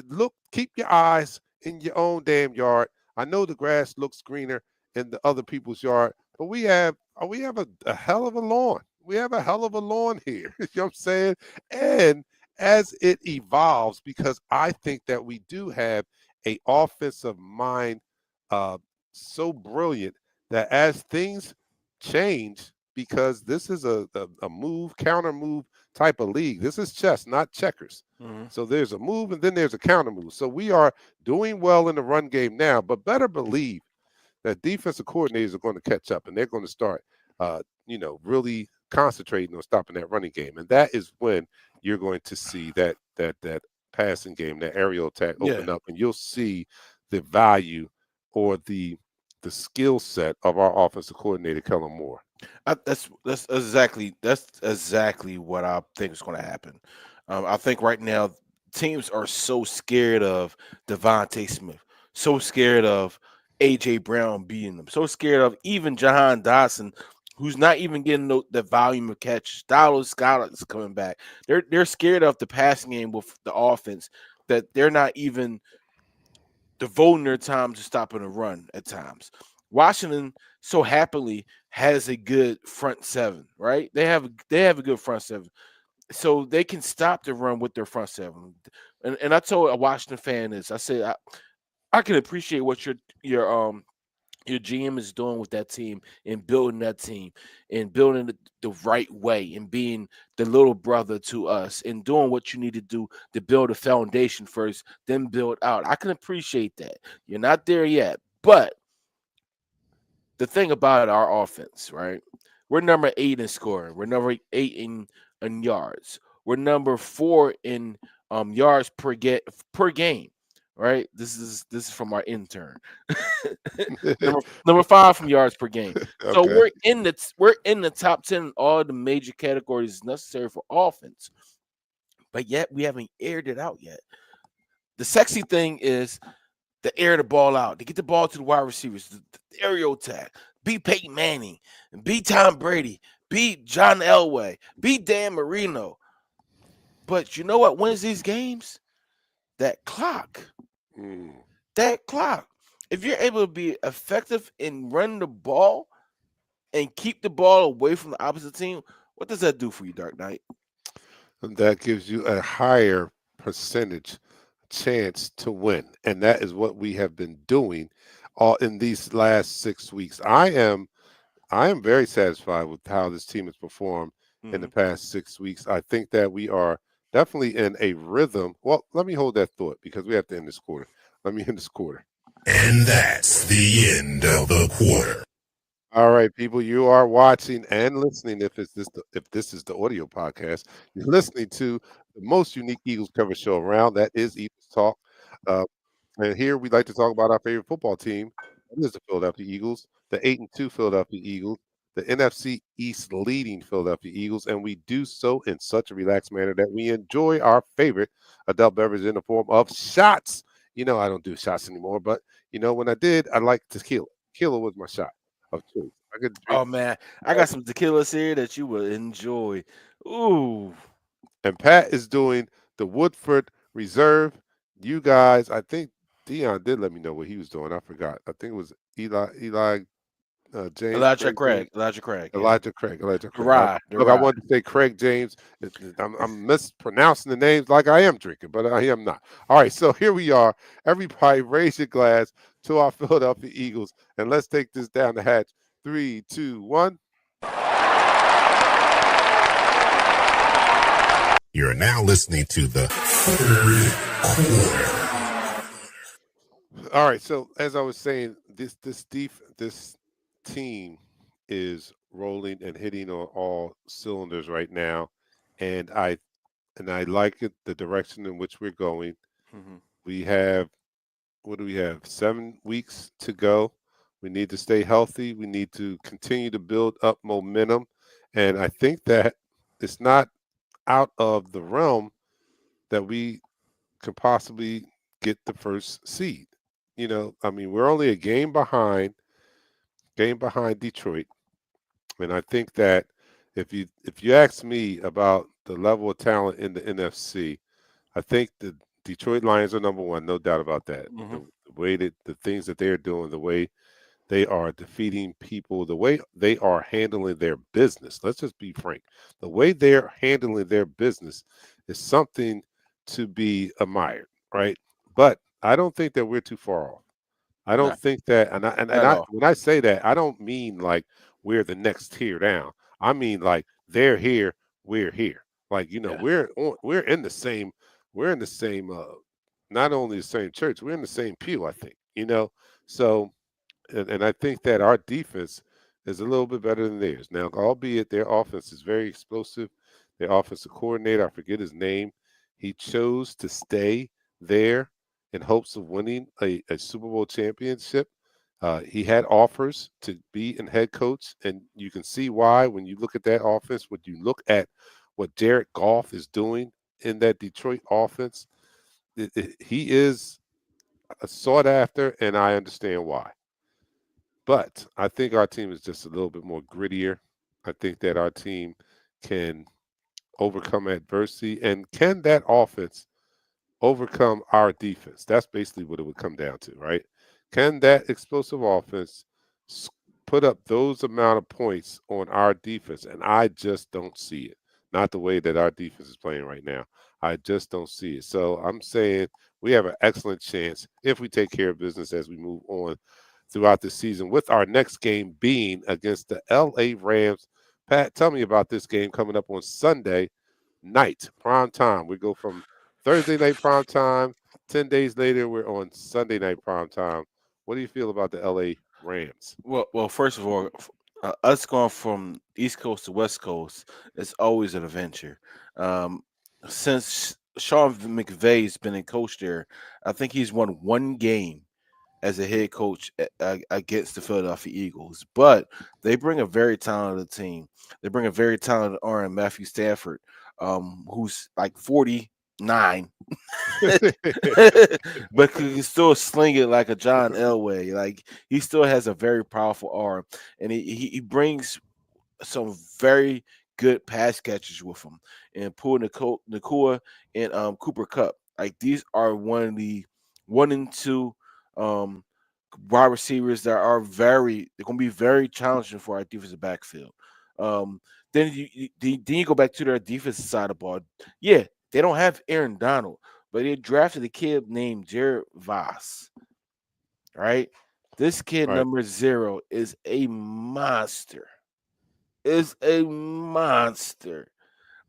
Speaker 1: Look, keep your eyes in your own damn yard. I know the grass looks greener in the other people's yard, but we have a hell of a lawn. We have a hell of a lawn here. You know what I'm saying? And as it evolves, because I think that we do have a offensive mind uh, so brilliant that as things change, because this is a move, counter move type of league. This is chess, not checkers.
Speaker 2: Hmm.
Speaker 1: So there's a move and then there's a counter move. So we are doing well in the run game now, but better believe that defensive coordinators are going to catch up and they're going to start, really concentrating on stopping that running game. And that is when you're going to see that passing game, that aerial attack
Speaker 2: Yeah.
Speaker 1: open up, and you'll see the value or the skill set of our offensive coordinator, Kellen Moore.
Speaker 2: That's exactly what I think is going to happen. I think right now teams are so scared of Devontae Smith, so scared of AJ Brown beating them. So scared of even Jahan Dotson, who's not even getting the volume of catches. Dallas Scott is coming back. They're scared of the passing game with the offense that they're not even devoting their time to stopping a run at times. Washington so happily has a good front seven, right? They have a good front seven, so they can stop the run with their front seven. And I told a Washington fan this. I said I can appreciate what your GM is doing with that team and building that team and building it the right way and being the little brother to us and doing what you need to do to build a foundation first, then build out. I can appreciate that. You're not there yet, but the thing about our offense, right? We're number 8 in scoring. We're number 8 in yards. We're number 4 in yards per game. Right. This is from our intern. number 5 from yards per game. So
Speaker 1: Okay.
Speaker 2: we're in the top 10 in all the major categories necessary for offense. But yet we haven't aired it out yet. The sexy thing is to air the ball out, to get the ball to the wide receivers, the aerial attack, beat Peyton Manning, beat Tom Brady, beat John Elway, beat Dan Marino. But you know what wins these games? That clock.
Speaker 1: Mm.
Speaker 2: That clock. If you're able to be effective in running the ball and keep the ball away from the opposite team, what does that do for you, Dark Knight?
Speaker 1: And that gives you a higher percentage chance to win. And that is what we have been doing all in these last 6 weeks. I am very satisfied with how this team has performed in the
Speaker 2: Hmm.
Speaker 1: past 6 weeks. I think that we are definitely in a rhythm. Well, let me hold that thought because we have to end this quarter. Let me end this quarter.
Speaker 3: And that's the end of the quarter.
Speaker 1: All right, people, you are watching and listening. If this is the audio podcast, you're listening to the most unique Eagles cover show around. That is Eagles Talk. Uh, and here we like to talk about our favorite football team. That is the Philadelphia Eagles, the 8-2 Philadelphia Eagles, the NFC East leading Philadelphia Eagles, and we do so in such a relaxed manner that we enjoy our favorite adult beverage in the form of shots. I don't do shots anymore, but when I did, I liked tequila. Tequila was my shot of choice. I could drink.
Speaker 2: Oh man, I got some tequilas here that you will enjoy. Ooh.
Speaker 1: And Pat is doing the Woodford Reserve. You guys, I think Dion did let me know what he was doing. I forgot. I think it was Eli James,
Speaker 2: Elijah
Speaker 1: Craig James,
Speaker 2: Craig. Elijah Craig, yeah.
Speaker 1: Elijah
Speaker 2: The
Speaker 1: Craig.
Speaker 2: rye. The
Speaker 1: Look, I
Speaker 2: rye.
Speaker 1: wanted to say Craig James. I'm mispronouncing the names like I am drinking, but I am not. All right, so here we are. Everybody, raise your glass to our Philadelphia Eagles, and let's take this down the hatch. 3, 2, 1.
Speaker 3: You're now listening to the third quarter.
Speaker 1: All right. So as I was saying, this team is rolling and hitting on all cylinders right now, and I like it the direction in which we're going.
Speaker 2: Mhm.
Speaker 1: We have what do we have? 7 weeks to go. We need to stay healthy. We need to continue to build up momentum, and I think that it's not out of the realm that we could possibly get the first seed. I mean, we're only a game behind Detroit, and I think that if you ask me about the level of talent in the NFC, I think the Detroit Lions are number one, no doubt about that.
Speaker 2: Mhm.
Speaker 1: The way that the things that they're doing, the way they are defeating people, the way they are handling their business. Let's just be frank. The way they're handling their business is something to be admired, right? But I don't think that we're too far off. I don't
Speaker 2: Not
Speaker 1: think that, and I and, and
Speaker 2: at
Speaker 1: I
Speaker 2: all.
Speaker 1: when I say that, I don't mean like we're the next tier down. I mean like they're here, we're here. Like
Speaker 2: Yeah.
Speaker 1: we're in the same not only the same church, we're in the same pew. I think. So and I think that our defense is a little bit better than theirs. Now, albeit their offense is very explosive. Their offensive coordinator, I forget his name, he chose to stay there in hopes of winning a Super Bowl championship. He had offers to be in head coach, and you can see why when you look at that offense, when you look at what Jared Goff is doing in that Detroit offense, he is sought after, and I understand why. But I think our team is just a little bit more grittier. I think that our team can overcome adversity. And can that offense overcome our defense? That's basically what it would come down to, right? Can that explosive offense s- put up those amount of points on our defense? And I just don't see it. Not the way that our defense is playing right now. I just don't see it. So I'm saying we have an excellent chance if we take care of business as we move on throughout the season, with our next game being against the LA Rams. Pat, tell me about this game coming up on Sunday night, prime time. We go from Thursday night prime time. 10 days later, we're on Sunday night prime time. What do you feel about the LA Rams?
Speaker 2: Well, first of all, us going from East Coast to West Coast is always an adventure. Um, since Sean McVay's been a coach there, I think he's won one game as a head coach against the Philadelphia Eagles. But they bring a very talented team. They bring a very talented RM, Matthew Stafford, who's like 49, but can still sling it like a John Elway. Like he still has a very powerful arm, and he brings some very good pass catchers with him, and Poole Nakua and Cooper Cup. Like these are one of the 1 and 2 um, wide receivers that are they're going to be very challenging for our defensive backfield. Um, then you go back to their defensive side of the ball. Yeah, they don't have Aaron Donald, but they drafted a kid named Jared Voss. Right, this kid
Speaker 1: Right.
Speaker 2: number 0 is a monster, is a monster.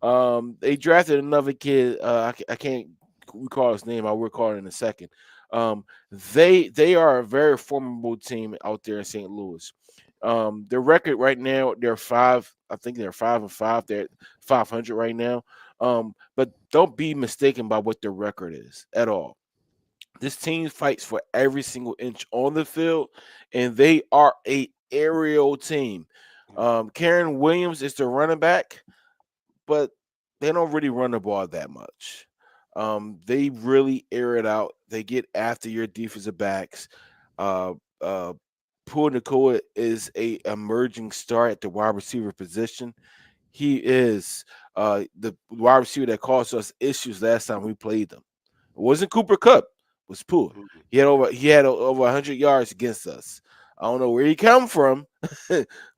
Speaker 2: They drafted another kid. I can't recall his name. I will recall it in a second. Um, they are a very formidable team out there in St. Louis. Their record right now, they're 5. I think they're 5-5. They're 500 right now. But don't be mistaken by what their record is at all. This team fights for every single inch on the field, and they are a aerial team. Karen Williams is the running back, but they don't really run the ball that much. They really air it out. They get after your defensive backs. Uh, uh, Poole Nakoa is a emerging star at the wide receiver position. He is the wide receiver that caused us issues last time we played them. It wasn't Cooper Cup, it was Poole.
Speaker 1: Mhm.
Speaker 2: He had over 100 yards against us. I don't know where he come from,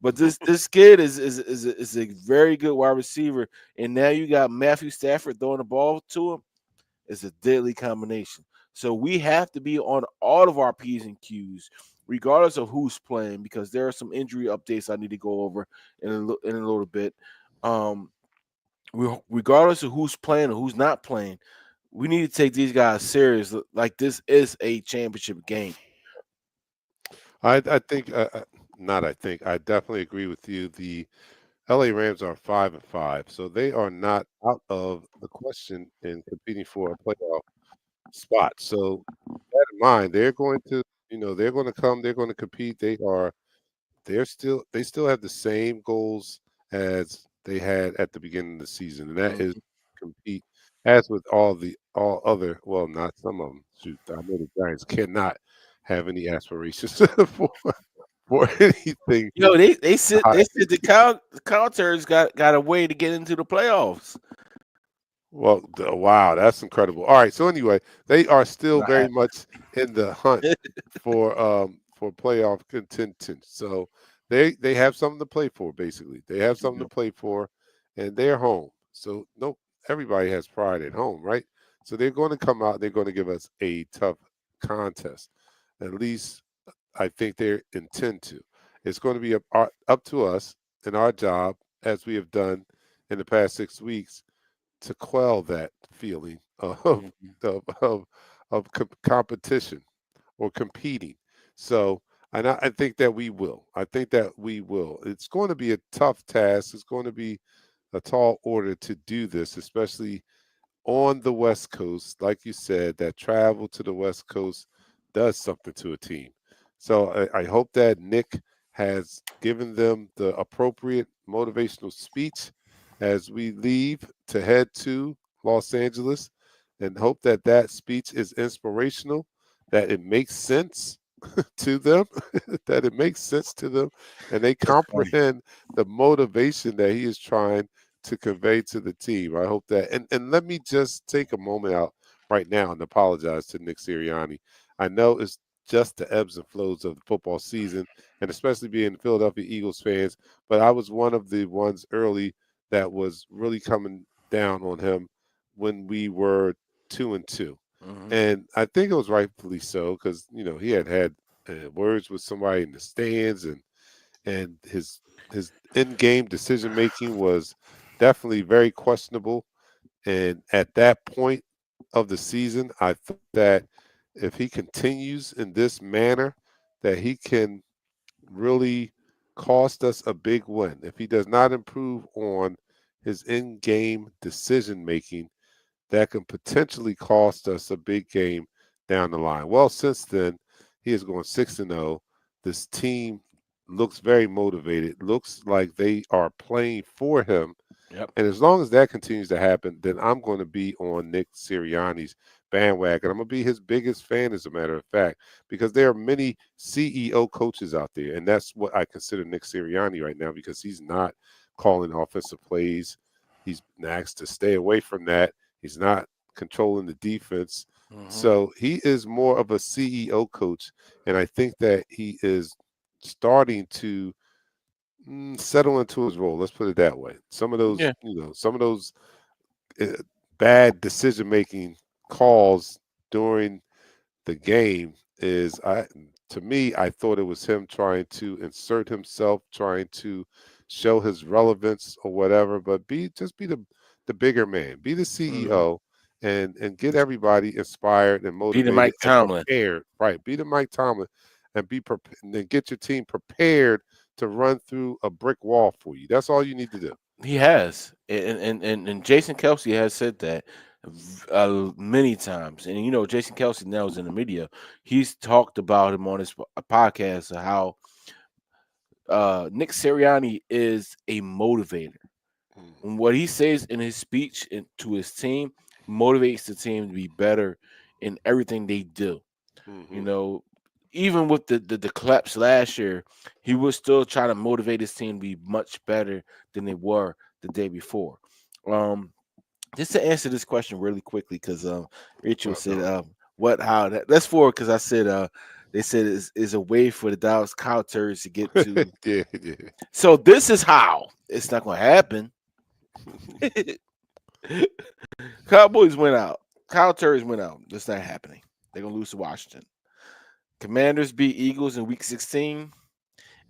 Speaker 2: but this kid is a very good wide receiver. And now you got Matthew Stafford throwing the ball to him. It's a deadly combination. So we have to be on all of our P's and Q's, regardless of who's playing, because there are some injury updates I need to go over in a little bit. Um, regardless of who's playing or who's not playing, we need to take these guys serious. Like this is a championship game.
Speaker 1: I think, not I think, I definitely agree with you. The LA Rams are 5-5, so they are not out of the question in competing for a playoff spot. So that in mind, they're going to, they're going to come, they're going to compete. They still have the same goals as they had at the beginning of the season, and that is
Speaker 2: Mhm.
Speaker 1: compete as with all other, well, not some of them. Shoot, I know the Giants cannot have any aspirations for anything
Speaker 2: Yo, they said
Speaker 1: high.
Speaker 2: they said the Counters got a way to get into the playoffs.
Speaker 1: Well, wow, that's incredible. All right, so anyway, they are still
Speaker 2: Right.
Speaker 1: very much in the hunt for playoff contention. So they have something to play for. Basically, they have something to
Speaker 2: Mhm.
Speaker 1: play for, and they're home. So no, everybody has pride at home, right? So they're going to come out. They're going to give us a tough contest. At least I think they intend to. It's going to be up to us and our job, as we have done in the past 6 weeks, to quell that feeling of
Speaker 2: Mhm.
Speaker 1: competition or competing. So, and I think that we will. I think that we will. It's going to be a tough task. It's going to be a tall order to do this, especially on the West Coast. Like you said, that travel to the West Coast does something to a team. So I hope that Nick has given them the appropriate motivational speech as we leave to head to Los Angeles, and hope that that speech is inspirational, that it makes sense, to them, that it makes sense to them, and they
Speaker 2: That's funny.
Speaker 1: comprehend the motivation that he is trying to convey to the team. I hope that, and let me just take a moment out right now and apologize to Nick Sirianni. I know it's just the ebbs and flows of the football season, and especially being Philadelphia Eagles fans, but I was one of the ones early that was really coming down on him when we were 2-2.
Speaker 2: Hmm.
Speaker 1: And I think it was rightfully so because he had words with somebody in the stands, and his in game decision making was definitely very questionable. And at that point of the season, I thought that if he continues in this manner, that he can really cost us a big win. If he does not improve on his in game decision making, that can potentially cost us a big game down the line. Well, since then, he is going 6-0. This team looks very motivated, looks like they are playing for him,
Speaker 2: Yep.
Speaker 1: and as long as that continues to happen, then I'm going to be on Nick Sirianni's bandwagon. I'm going to be his biggest fan, as a matter of fact, because there are many CEO coaches out there, and that's what I consider Nick Sirianni right now because he's not calling offensive plays. He's been asked to stay away from that. He's not controlling the defense.
Speaker 2: Hmm.
Speaker 1: So he is more of a CEO coach, and I think that he is starting to settle into his role. Let's put it that way.
Speaker 2: Yeah.
Speaker 1: Some of those uh, bad decision making calls during the game is I to me I thought it was him trying to insert himself, trying to show his relevance or whatever, but be the bigger man, be the
Speaker 2: Hmm.
Speaker 1: CEO and get everybody inspired and
Speaker 2: Be the
Speaker 1: motivated
Speaker 2: Mike
Speaker 1: and
Speaker 2: Tomlin.
Speaker 1: prepared. Right, be the Mike Tomlin and and then get your team prepared to run through a brick wall for you. That's all you need to do.
Speaker 2: He has, and Jason Kelsey has said that many times. And Jason Kelsey now is in the media. He's talked about him on his podcast of how Nick Sirianni is a motivator. And what he says in his speech to his team motivates the team to be better in everything they do. You
Speaker 1: Mm-hmm.
Speaker 2: know, even with the collapse last year, he was still trying to motivate his team to be much better than they were the day before. Um, just to answer this question really quickly, because Rachel said,
Speaker 1: Uh-huh.
Speaker 2: "What? How?" That's for because I said, they said is a way for the Dallas Cowboys to get to.
Speaker 1: Yeah, yeah.
Speaker 2: So this is how it's not going to happen. Cowboys went out. Cowboys went out. That's not happening. They're gonna lose to Washington. Commanders beat Eagles in Week 16,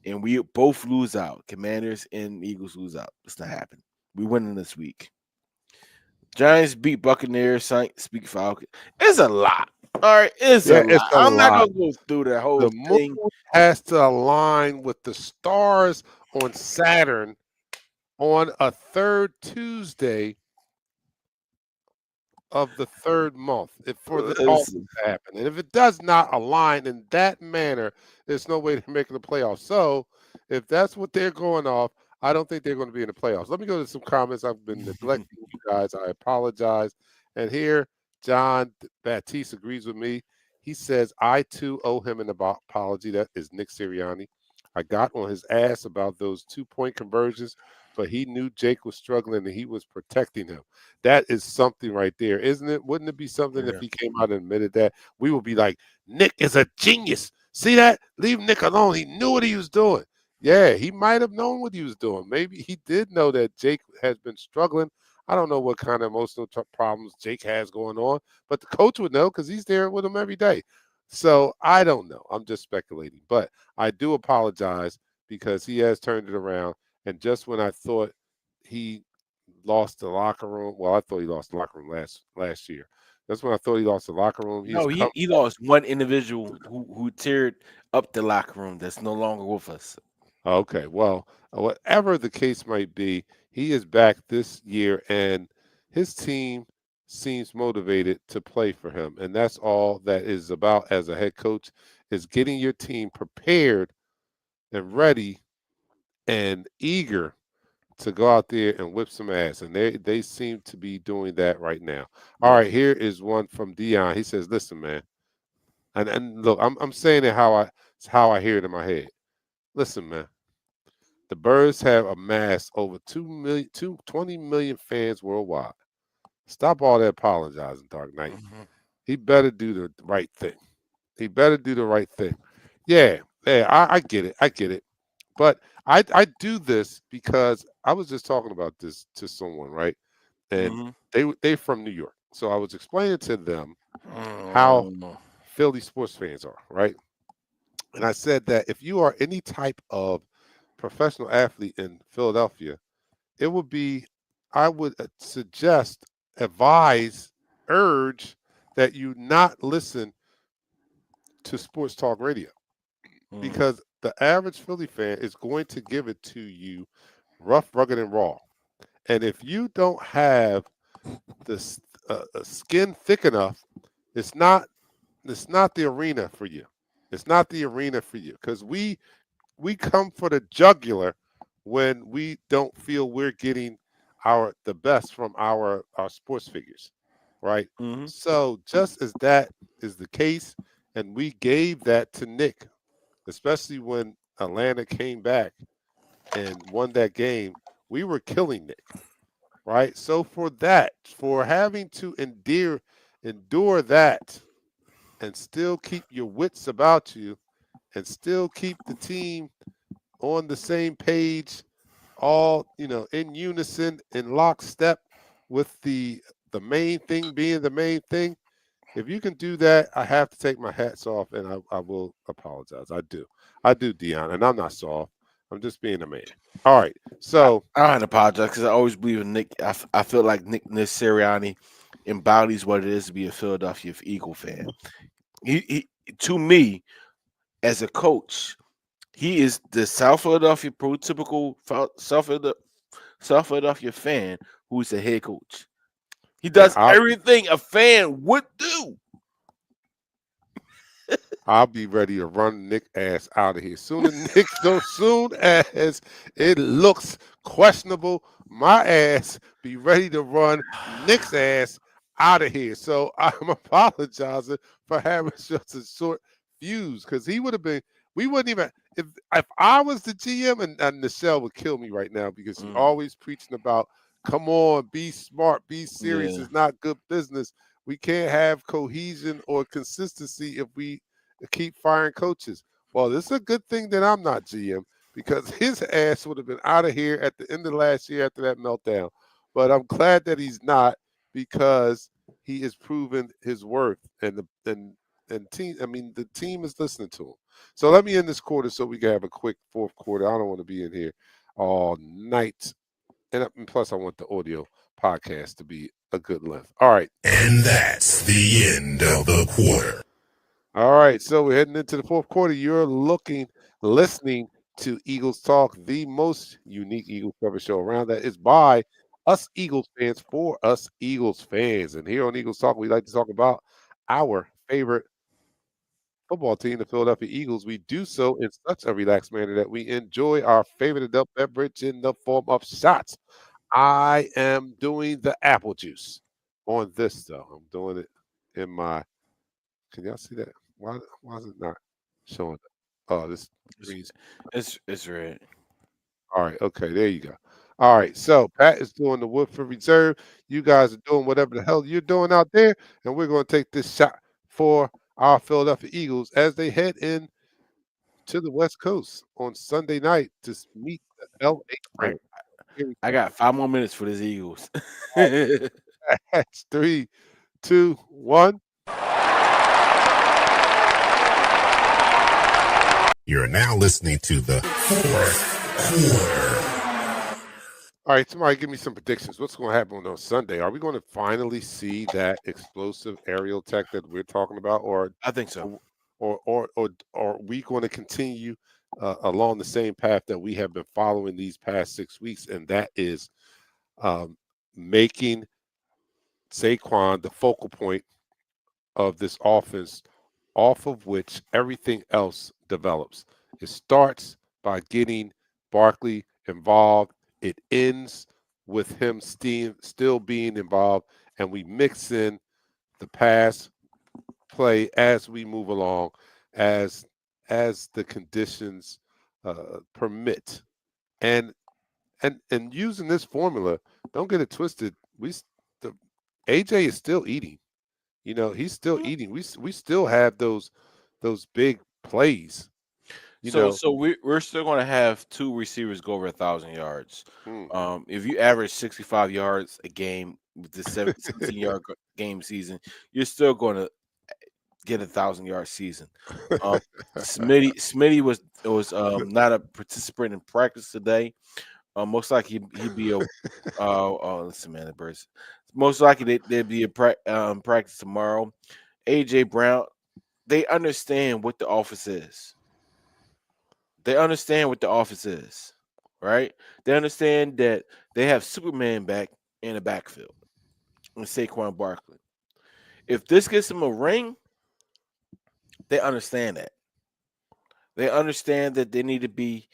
Speaker 2: and we both lose out. Commanders and Eagles lose out. It's not happening. We winning this week. Giants beat Buccaneers. Saints beat Falcons. It's a lot. All right, it's a
Speaker 1: Yeah, it's
Speaker 2: lot.
Speaker 1: a
Speaker 2: I'm not
Speaker 1: lot.
Speaker 2: gonna go through the whole
Speaker 1: The moon
Speaker 2: thing.
Speaker 1: has to align with the stars on Saturn on a third Tuesday of the third month for all this
Speaker 2: Listen,
Speaker 1: to happen. And if it does not align in that manner, there's no way they're making the playoffs. So if that's what they're going off, I don't think they're going to be in the playoffs. Let me go to some comments. I've been neglecting you guys. I apologize. And here, John Baptiste agrees with me. He says, I too owe him an apology. That is Nick Sirianni. I got on his ass about those 2-point conversions, but he knew Jake was struggling and he was protecting him. That is something right there, isn't it? Wouldn't it be something if
Speaker 2: yeah.
Speaker 1: he came out and admitted that? We would be like, Nick is a genius. See that? Leave Nick alone. He knew what he was doing. Yeah, he might have known what he was doing. Maybe he did know that Jake has been struggling. I don't know what kind of emotional problems Jake has going on, but the coach would know because he's there with him every day. So I don't know. I'm just speculating, but I do apologize because he has turned it around. And just when I thought he lost the locker room. Well, I thought he lost the locker room last year. That's when I thought he lost the locker room. He has
Speaker 2: No,
Speaker 1: come.
Speaker 2: he lost one individual who teared up the locker room. That's no longer with us.
Speaker 1: Okay, well, whatever the case might be, he is back this year, and his team seems motivated to play for him, and that's all that is about as a head coach is getting your team prepared and ready and eager to go out there and whip some ass, and they seem to be doing that right now. All
Speaker 2: Yep.
Speaker 1: right, here is one from Dion. He says, "Listen, man." And look, I'm saying it how I hear it in my head. Listen, man, the Birds have amassed over 20 million fans worldwide. Stop all that apologizing, Dark Knight.
Speaker 2: Mhm.
Speaker 1: He better do the right thing. He better do the right thing. Yeah, yeah, I get it. I get it. But I do this because I was just talking about this to someone, right? And
Speaker 2: Mhm.
Speaker 1: they from New York. So I was explaining to them how
Speaker 2: Mm.
Speaker 1: Philly sports fans are, right? And I said that if you are any type of professional athlete in Philadelphia, it would be, I would suggest, advise, urge that you not listen to sports talk radio
Speaker 2: Mm.
Speaker 1: because the average Philly fan is going to give it to you rough, rugged, and raw. And if you don't have this skin thick enough, it's not it's not the arena for you. It's not the arena for you because we come for the jugular when we don't feel we're getting the best from our sports figures, right?
Speaker 2: Mhm.
Speaker 1: So just as that is the case, and we gave that to Nick, especially when Atlanta came back and won that game, we were killing Nick, right? So for having to endure that and still keep your wits about you and still keep the team on the same page, all in unison, in lockstep with the main thing being the main thing. If you can do that, I have to take my hats off, and I will apologize. I do, Dion, and I'm not soft. I'm just being a man. All right,
Speaker 2: I,
Speaker 1: so
Speaker 2: I don't apologize because I always believe in Nick. I feel like Nick Sirianni embodies what it is to be a Philadelphia Eagle fan. He to me as a coach, he is the South Philadelphia prototypical South Philadelphia fan who's the head coach. He
Speaker 1: yeah,
Speaker 2: does everything a fan would do.
Speaker 1: I'll be ready to run Nick ass out of here. Soon as it looks questionable, my ass be ready to run Nick's ass out of here. So I'm apologizing for having such a short fuse because he would have been. We wouldn't even if I was the GM, and Michelle would kill me right now because she
Speaker 2: Mm,
Speaker 1: always preaching about, come on, be smart, be serious.
Speaker 2: yeah.
Speaker 1: It's not good business. We can't have cohesion or consistency if we keep firing coaches. Well, this is a good thing that I'm not GM because his ass would have been out of here at the end of last year after that meltdown. But I'm glad that he's not because he has proven his worth and team. I mean, the team is listening to him. So let me end this quarter so we can have a quick fourth quarter. I don't want to be in here all night, and plus I want the audio podcast to be a good length. All right.
Speaker 3: And that's the end of the quarter.
Speaker 1: All right, so we're heading into the fourth quarter. Listening to Eagles Talk, the most unique Eagles cover show around that is by us Eagles fans for us Eagles fans. And here on Eagles Talk, we like to talk about our favorite football team, the Philadelphia Eagles. We do so in such a relaxed manner that we enjoy our favorite adult beverage in the form of shots. I am doing the apple juice on this, though. I'm doing it in my can y'all see that? Why is it not showing? Oh, this
Speaker 2: It's
Speaker 1: green.
Speaker 2: it's red.
Speaker 1: All right, okay, there you go. All right, so Pat is doing the Woodford Reserve. You guys are doing whatever the hell you're doing out there, and we're going to take this shot for our Philadelphia Eagles as they head in to the West Coast on Sunday night to meet the LA
Speaker 2: I,
Speaker 1: Rams. Here we
Speaker 2: I
Speaker 1: go.
Speaker 2: got 5 more minutes for this Eagles.
Speaker 1: All right, that's 3, 2, 1.
Speaker 3: You're now listening to the fourth quarter.
Speaker 1: All right, somebody give me some predictions. What's going to happen on Sunday? Are we going to finally see that explosive aerial tech that we're talking about,
Speaker 2: I think so.
Speaker 1: or, or are we going to continue along the same path that we have been following these past 6 weeks, and that is um, making Saquon the focal point of this offense, off of which everything else develops. It starts by getting Barkley involved. It ends with him still being involved, and we mix in the pass play as we move along, as the conditions permit. And and using this formula, don't get it twisted. The AJ is still eating. He's still
Speaker 2: Mhm.
Speaker 1: eating. We still have those big plays. You
Speaker 2: So
Speaker 1: know.
Speaker 2: so we're still going to have two receivers go over 1,000 yards.
Speaker 1: Mm.
Speaker 2: If you average 65 yards a game with the 17-yard game season, you're still going to get 1,000-yard season. Um, Smitty was not a participant in practice today. Most likely he'd be a listen, man, the birds. Most likely they'd be a practice tomorrow. AJ Brown, they understand what the office is. They understand what the office is, right? They understand that they have Superman back in the backfield and Saquon Barkley. If this gets them a ring, they understand that. They understand that they need to be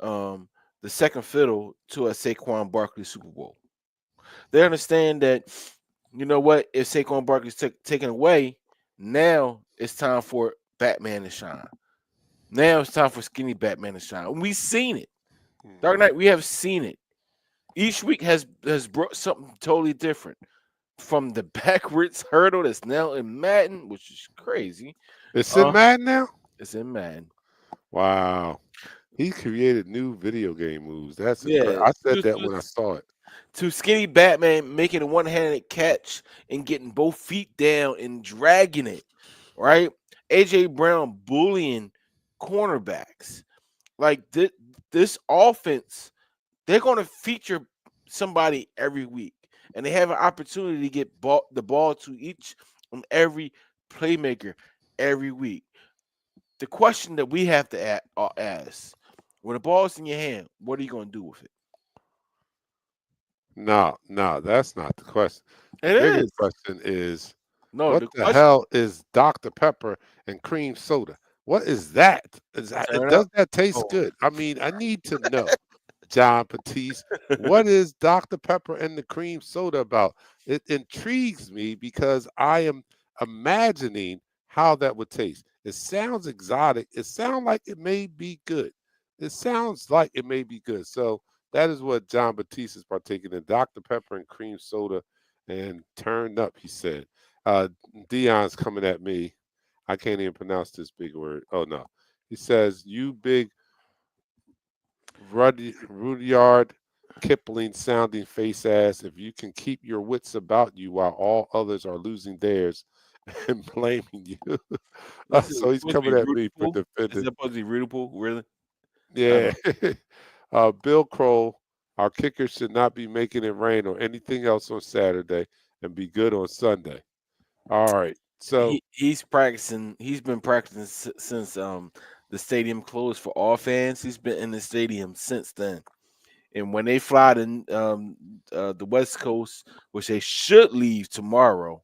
Speaker 2: um, the second fiddle to a Saquon Barkley Super Bowl. They understand that, you know what, if Saquon Barkley's taken away, now it's time for Batman to shine. Now it's time for skinny Batman to shine. And we've seen it. Dark
Speaker 1: Mhm.
Speaker 2: Knight, we have seen it. Each week has brought something totally different. From the backwards hurdle that's now in Madden, which is crazy.
Speaker 1: It's in
Speaker 2: Uh,
Speaker 1: Madden now.
Speaker 2: it's in Madden.
Speaker 1: Wow. He created new video game moves. That's incredible.
Speaker 2: Yeah,
Speaker 1: I said
Speaker 2: to,
Speaker 1: that
Speaker 2: to,
Speaker 1: when I saw it.
Speaker 2: to skinny Batman making a one-handed catch and getting both feet down and dragging it, right? AJ Brown bullying cornerbacks. Like this offense, they're going to feature somebody every week, and they have an opportunity to get the ball to each and every playmaker every week. The question that we have to ask: when the ball's in your hand, what are you going to do with it?
Speaker 1: No, no, that's not the question. The
Speaker 2: It
Speaker 1: bigger
Speaker 2: is.
Speaker 1: question is,
Speaker 2: No,
Speaker 1: what
Speaker 2: the
Speaker 1: the
Speaker 2: question.
Speaker 1: hell is Dr. Pepper and cream soda? What is that?
Speaker 2: Turn up.
Speaker 1: Does that taste
Speaker 2: Oh,
Speaker 1: good? I mean, I need to know, John Batiste, what is Dr. Pepper and the cream soda about? It intrigues me because I am imagining how that would taste. It sounds exotic. It sounds like it may be good. It sounds like it may be good. So that is what John Batiste is partaking in: Dr. Pepper and cream soda, and turned up. He said. Uh, Dion's coming at me. I can't even pronounce this big word. Oh no, he says, "You big Rudyard Kipling sounding face ass. If you can keep your wits about you while all others are losing theirs and blaming you."
Speaker 2: this is
Speaker 1: So he's
Speaker 2: supposed to be
Speaker 1: coming at me for
Speaker 2: rootable. Is
Speaker 1: defending.
Speaker 2: that supposed to be rootable? Really? I
Speaker 1: Yeah.
Speaker 2: don't.
Speaker 1: Bill Kroll, our kicker should not be making it rain or anything else on Saturday and be good on Sunday. All right. So
Speaker 2: He's practicing. He's been practicing since the stadium closed for all fans. He's been in the stadium since then. And when they fly to the West Coast, which they should leave tomorrow,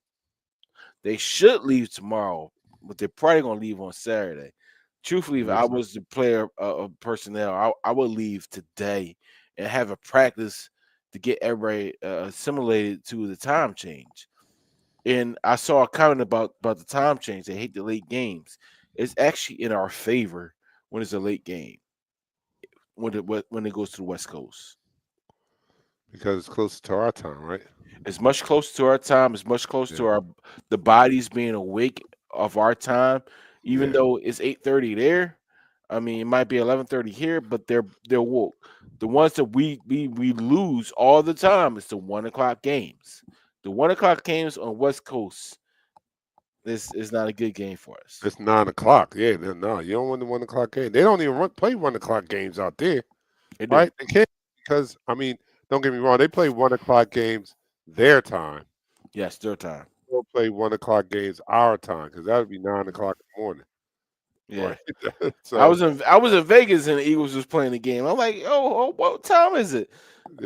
Speaker 2: they should leave tomorrow, but they're probably gonna leave on Saturday. Truthfully, if I
Speaker 1: yes,
Speaker 2: was the player of personnel, I would leave today and have a practice to get everybody assimilated to the time change. And I saw a comment about the time change. They hate the late games. It's actually in our favor when it's a late game when it goes to the West Coast.
Speaker 1: because it's closer to our time, right?
Speaker 2: It's much closer to our time. It's much closer to
Speaker 1: Yeah.
Speaker 2: our the bodies being awake of our time. Even
Speaker 1: Yeah.
Speaker 2: though it's 8:30 there, I mean it might be 11:30 here, but they're woke. The ones that we lose all the time is the 1 o'clock games. The 1 o'clock games on West Coast. This is not a good game for us.
Speaker 1: It's 9 o'clock. Yeah, no, you don't want the 1 o'clock game. They don't even play 1 o'clock games out there,
Speaker 2: They do.
Speaker 1: right? They can't because I mean, don't get me wrong. They play 1 o'clock games their time.
Speaker 2: Yes, their time.
Speaker 1: They don't play 1 o'clock games our time because that would be 9 o'clock in the morning,
Speaker 2: Yeah.
Speaker 1: right?
Speaker 2: I
Speaker 1: So
Speaker 2: was in Vegas and the Eagles was playing the game. I'm like, oh, what time is it?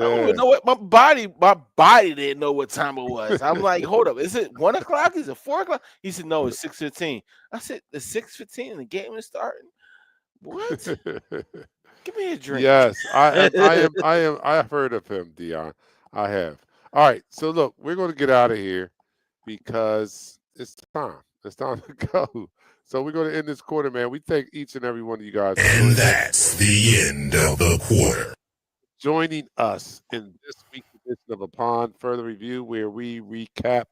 Speaker 2: I don't even
Speaker 1: yeah,
Speaker 2: know what my body didn't know what time it was. I'm like, hold up, is it 1 o'clock? Is it 4 o'clock? He said, no, it's 6:15. I said, it's 6:15 and the game is starting. What? Give me a drink.
Speaker 1: yes, I have heard of him, Dion. I have. All right, so look, we're going to get out of here because it's time. It's time to go. So we're going to end this quarter, man. We thank each and every one of you guys for
Speaker 3: And that's the end of the quarter.
Speaker 1: joining us in this week's edition of Upon Further Review, where we recap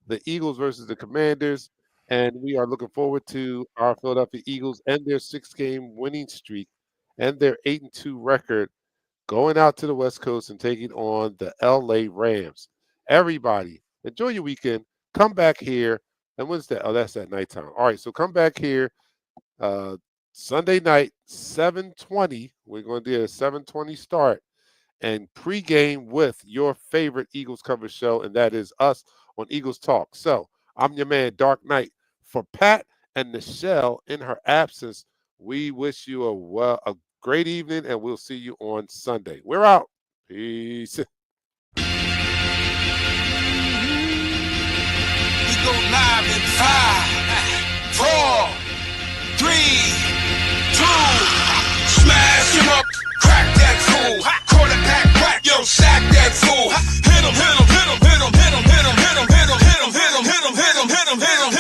Speaker 1: the Eagles versus the Commanders. And we are looking forward to our Philadelphia Eagles and their 6-game winning streak and their 8-2 record going out to the West Coast and taking on the LA Rams. Everybody, enjoy your weekend. Come back here. And when's that? Oh, that's at nighttime. All right, so come back here Sunday night, 7:20. We're going to do a 7:20 start and pregame with your favorite Eagles cover show, and that is us on Eagles Talk. So I'm your man, Dark Knight. For Pat and Nichelle in her absence, we wish you a great evening, and we'll see you on Sunday. We're out. Peace.
Speaker 4: We go live in 5, 4, 3, 2. Smash him up, crack that fool. Quarterback crack, yo, sack that fool. Hit him, hit him, hit him, hit him, hit him, hit him, hit him, hit him, hit him, hit him, hit him, hit him, hit him.